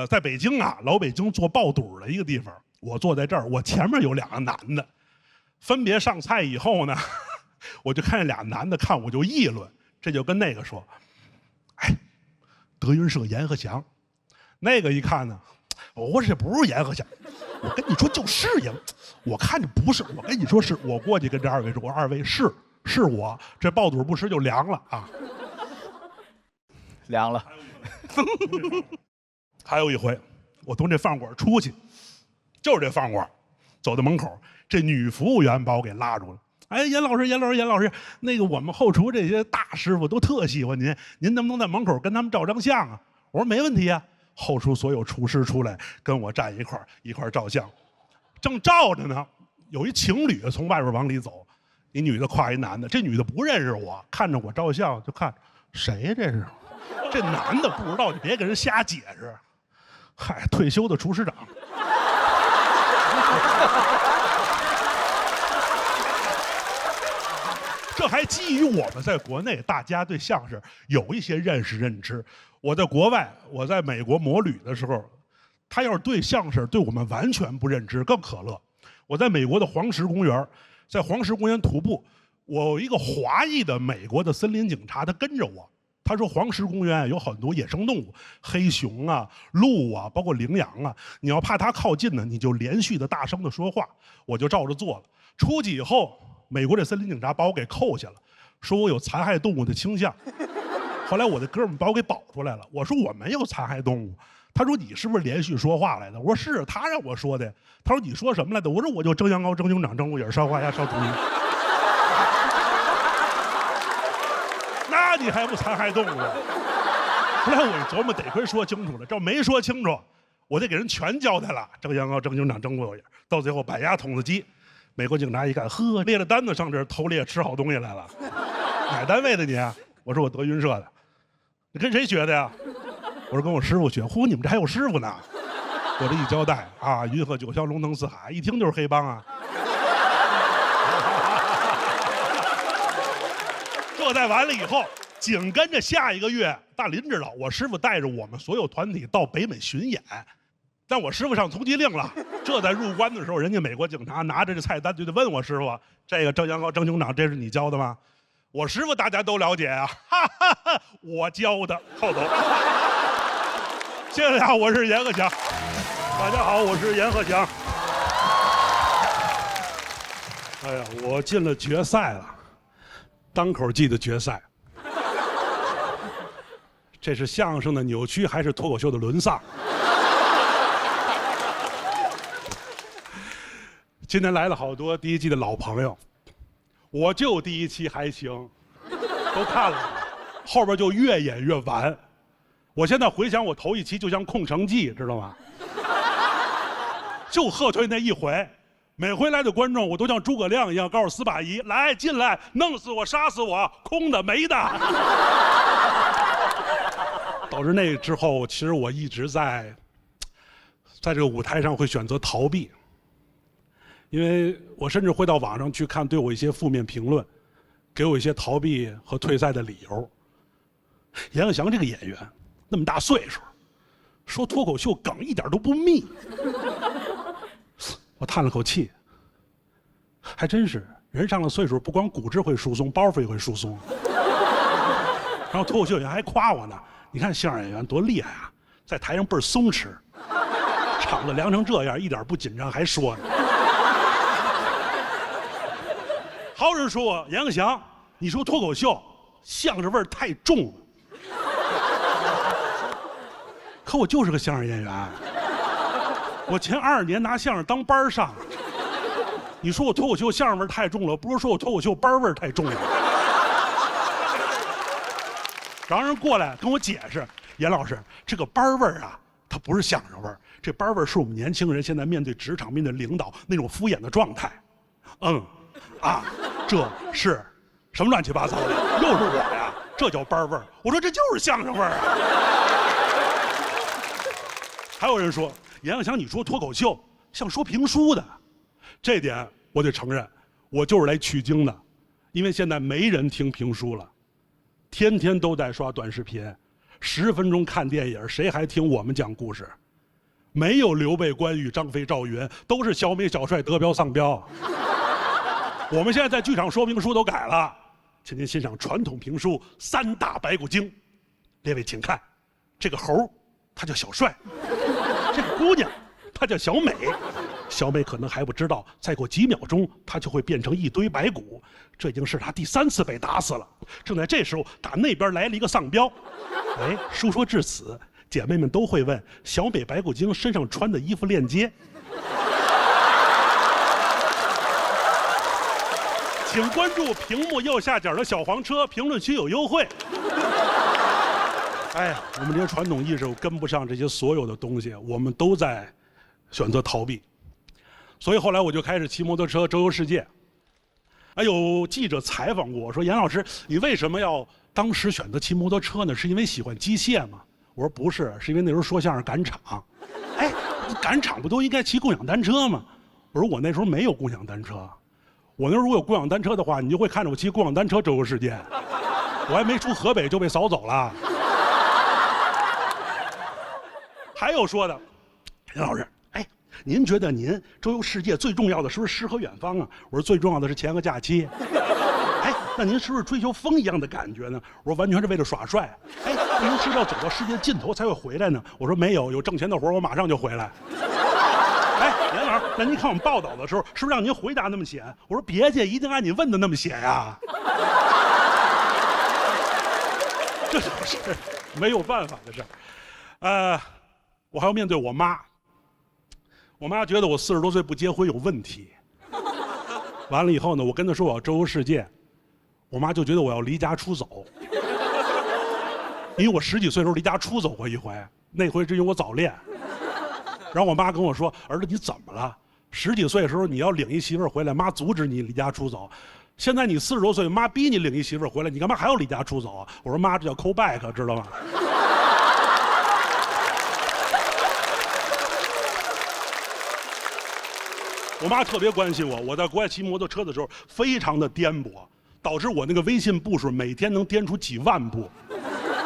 在北京啊，老北京做爆肚的一个地方，我坐在这儿，我前面有2个男的，分别上菜以后呢，我就看见俩男的看我就议论，这就跟那个说：“哎，德云社阎鹤祥。”那个一看呢，我说这不是阎鹤祥。我跟你说就是阎，我看着不是，我跟你说是，我过去跟这2位说，我说2位是我，这爆肚不吃就凉了啊，凉了。还有一回，我从这饭馆出去，就是这饭馆，走到门口，这女服务员把我给拉住了。哎，严老师，那个我们后厨这些大师傅都特喜欢您，您能不能在门口跟他们照张相啊？我说没问题啊。后厨所有厨师出来跟我站一块儿照相，正照着呢，有一情侣从外边往里走，一女的挎一男的，这女的不认识我，看着我照相就看谁呀这是，这男的不知道，你别给人瞎解释。嗨，退休的厨师长。这还基于我们在国内大家对相声有一些认识认知。我在国外，我在美国摩旅的时候，他要是对相声对我们完全不认知，更可乐。我在美国的黄石公园，在黄石公园徒步，我有一个华裔的美国的森林警察，他跟着我。他说黄石公园有很多野生动物，黑熊啊、鹿啊，包括羚羊啊。你要怕它靠近呢，你就连续的大声的说话。我就照着做了。出去以后，美国这森林警察把我给扣下了，说我有残害动物的倾向。后来我的哥们把我给保出来了。我说我没有残害动物。他说你是不是连续说话来的？我说是，他让我说的。他说你说什么来的？我说我就蒸羊羔、蒸熊掌、蒸鹿眼、烧花鸭、烧兔鱼。那你还不残害动物？后来我一琢磨，得亏说清楚了，这没说清楚，我得给人全交代了。蒸羊羔、蒸熊掌、蒸鹿眼，到最后板鸭、筒子鸡。美国警察一看，呵，列了单子上这儿偷猎吃好东西来了。哪单位的你啊？我说我德云社的。你跟谁学的呀？我说跟我师傅学。嚯，你们这还有师傅呢？我这一交代啊，云鹤九霄，龙腾四海，一听就是黑帮啊。这再完了以后，紧跟着下一个月，大林知道，我师傅带着我们所有团体到北美巡演。但我师傅上通缉令了，这在入关的时候，人家美国警察拿着这菜单就得问我师傅：“这个蒸羊羔、蒸熊掌，这是你教的吗？”我师傅大家都了解啊，哈哈哈，我教的后头。谢谢大家，我是阎鹤祥。大家好，我是阎鹤祥。哎呀，我进了决赛了，单口季的决赛。这是相声的扭曲还是脱口秀的沦丧？今天来了好多第一季的老朋友，我就第一期还行，都看了，后边就越演越完。我现在回想我头一期就像空城计，知道吗？就贺退那一回，每回来的观众我都像诸葛亮一样告诉司马懿：“来进来，弄死我，杀死我，空的没的。”导致那之后，其实我一直在这个舞台上会选择逃避。因为我甚至会到网上去看对我一些负面评论，给我一些逃避和退赛的理由。阎鹤祥这个演员那么大岁数，说脱口秀梗一点都不密。我叹了口气，还真是人上了岁数，不光骨质会疏松，包袱也会疏松。然后脱口秀演员还夸我呢，你看相声演员多厉害啊，在台上倍儿松弛，场子凉成这样，一点不紧张还说呢。好人说我阎鹤祥，你说脱口秀相声味儿太重了。可我就是个相声演员，我前20年拿相声当班儿上。你说我脱口秀相声味儿太重了，不如说我脱口秀班儿味儿太重了。然后人过来跟我解释，严老师，这个班味儿啊，它不是相声味儿，这班味儿是我们年轻人现在面对职场、面对领导那种敷衍的状态。这是什么乱七八糟的？又是我呀，这叫班味儿。我说这就是相声味儿啊。还有人说，阎鹤祥，你说脱口秀像说评书的，这点我得承认，我就是来取经的，因为现在没人听评书了，天天都在刷短视频，10分钟看电影，谁还听我们讲故事？没有刘备、关羽、张飞、赵云，都是小美、小帅得标丧标。我们现在在剧场说评书都改了，请您欣赏传统评书3大白骨精。列位请看，这个猴他叫小帅，这个姑娘她叫小美。小美可能还不知道，再过几秒钟她就会变成一堆白骨，这已经是她第3次被打死了。正在这时候，打那边来了一个丧彪。书说至此，姐妹们都会问小美白骨精身上穿的衣服链接。请关注屏幕右下角的小黄车，评论区有优惠。我们这些传统艺术跟不上这些所有的东西，我们都在选择逃避。所以后来我就开始骑摩托车周游世界。有记者采访过我说：“严老师，你为什么要当时选择骑摩托车呢？是因为喜欢机械吗？”我说：“不是，是因为那时候说相声赶场。赶场不都应该骑共享单车吗？”我说：“我那时候没有共享单车。我那时候如果有共享单车的话，你就会看着我骑共享单车周游世界。我还没出河北就被扫走了。”还有说的，严老师，您觉得您周游世界最重要的是不是诗和远方啊？我说最重要的是钱和假期。那您是不是追求风一样的感觉呢？我说完全是为了耍帅。那您是不是要走到世界尽头才会回来呢？我说没有，有挣钱的活我马上就回来。严老师，那您看我们报道的时候，是不是让您回答那么写？我说别介，一定按你问的那么写呀。这就是没有办法的事儿。我还要面对我妈。我妈觉得我40多岁不结婚有问题。完了以后呢，我跟她说我要周游世界，我妈就觉得我要离家出走。因为我10几岁的时候离家出走过一回，那回是因为我早恋。然后我妈跟我说：“儿子，你怎么了？10几岁的时候你要领一媳妇儿回来，妈阻止你离家出走。现在你40多岁，妈逼你领一媳妇儿回来，你干嘛还要离家出走啊？”我说：“妈，这叫 call back， 知道吗？”我妈特别关心我，我在国外骑摩托车的时候非常的颠簸，导致我那个微信步数每天能颠出几万步。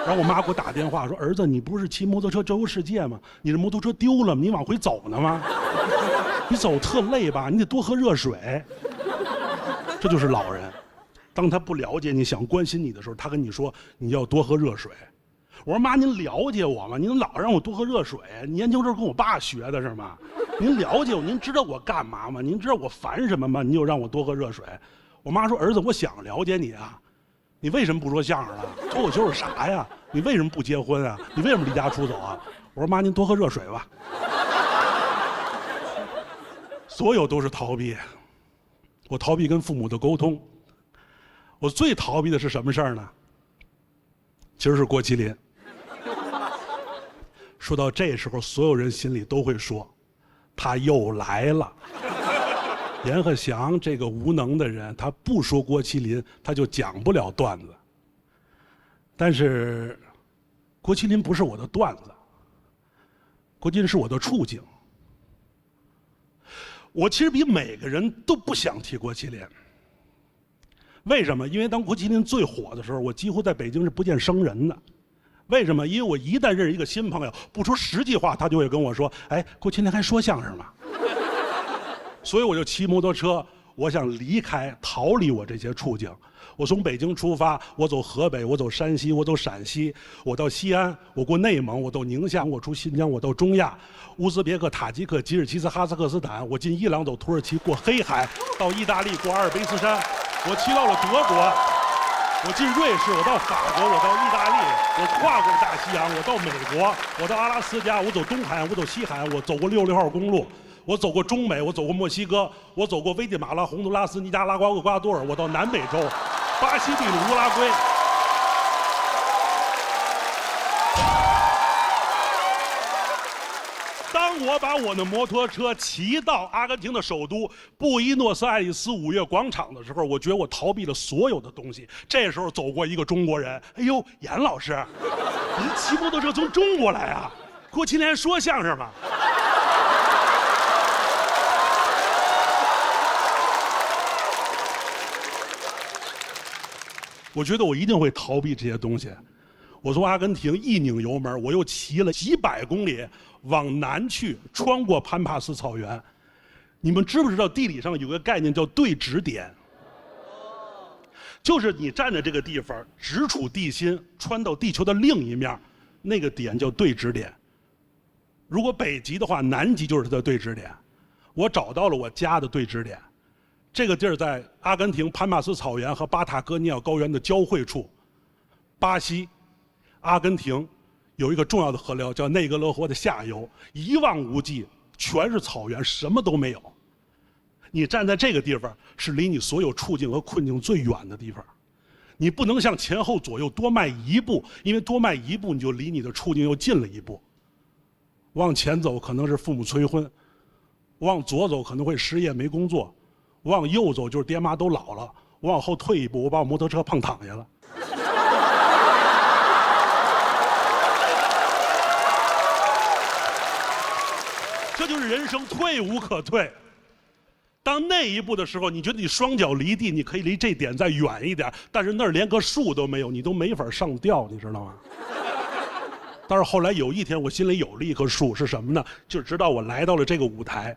然后我妈给我打电话说：“儿子，你不是骑摩托车周游世界吗？你这摩托车丢了，你往回走呢吗？你走特累吧？你得多喝热水。”这就是老人，当他不了解你、想关心你的时候，他跟你说你要多喝热水。我说：“妈，您了解我吗？您老让我多喝热水，年轻时候跟我爸学的是吗？您了解我，您知道我干嘛吗？您知道我烦什么吗？你又让我多喝热水。”我妈说：“儿子，我想了解你啊，你为什么不说相声了？脱口秀是啥呀？你为什么不结婚啊？你为什么离家出走啊？”我说：“妈，您多喝热水吧。”所有都是逃避。我逃避跟父母的沟通。我最逃避的是什么事儿呢？其实是郭麒麟。说到这时候，所有人心里都会说：“他又来了。”阎鹤祥这个无能的人，他不说郭麒麟，他就讲不了段子。但是，郭麒麟不是我的段子，郭麒麟是我的处境。我其实比每个人都不想提郭麒麟。为什么？因为当郭麒麟最火的时候，我几乎在北京是不见生人的。为什么？因为我一旦认识一个新朋友，不说10句话，他就会跟我说：“郭麒麟还说相声吗？”所以我就骑摩托车，我想离开、逃离我这些处境。我从北京出发，我走河北，我走山西，我走陕西，我到西安，我过内蒙，我到宁夏，我出新疆，我到中亚，乌兹别克、塔吉克、吉尔吉斯、哈萨克斯坦，我进伊朗，走土耳其，过黑海，到意大利，过阿尔卑斯山，我骑到了德国，我进瑞士，我到法国，我到意大利，我跨过大西洋，我到美国，我到阿拉斯加，我走东海岸，我走西海岸，我走过66号公路。我走过中美，我走过墨西哥，我走过危地马拉、洪都拉斯、尼加拉瓜、厄瓜多尔，我到南美洲，巴西、秘鲁、乌拉圭。当我把我的摩托车骑到阿根廷的首都布宜诺斯艾利斯5月广场的时候，我觉得我逃避了所有的东西。这时候走过一个中国人，哎呦，严老师，你骑摩托车从中国来啊？过今天说相声吗？我觉得我一定会逃避这些东西。我从阿根廷一拧油门，我又骑了几百公里往南去，穿过潘帕斯草原。你们知不知道地理上有个概念叫对指点？就是你站在这个地方，直处地心，穿到地球的另一面，那个点叫对指点。如果北极的话，南极就是它的对指点。我找到了我家的对指点。这个地儿在阿根廷潘帕斯草原和巴塔哥尼亚高原的交汇处，巴西、阿根廷有一个重要的河流叫内格罗河的下游，一望无际，全是草原，什么都没有。你站在这个地方，是离你所有处境和困境最远的地方。你不能向前后左右多迈一步，因为多迈一步，你就离你的处境又近了一步。往前走可能是父母催婚，往左走可能会失业没工作。往右走就是爹妈都老了，我往后退一步，我把我摩托车碰躺下了。这就是人生，退无可退。当那一步的时候，你觉得你双脚离地，你可以离这点再远一点，但是那儿连棵树都没有，你都没法上吊，你知道吗？但是后来有一天，我心里有了一棵树，是什么呢？就直到我来到了这个舞台。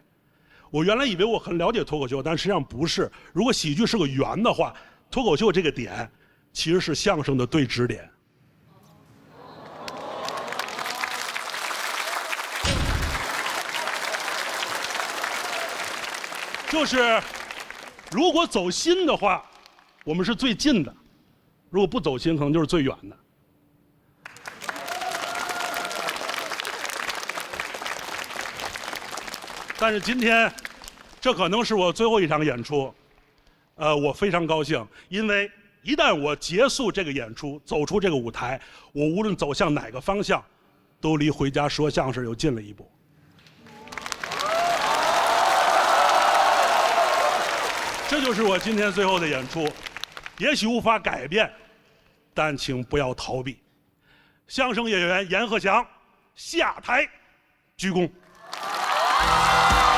我原来以为我很了解脱口秀，但实际上不是。如果喜剧是个圆的话，脱口秀这个点其实是相声的对指点。就是如果走心的话，我们是最近的；如果不走心，可能就是最远的。但是今天，这可能是我最后一场演出，我非常高兴，因为一旦我结束这个演出，走出这个舞台，我无论走向哪个方向，都离回家说相声又近了一步。这就是我今天最后的演出，也许无法改变，但请不要逃避。相声演员阎鹤祥下台鞠躬。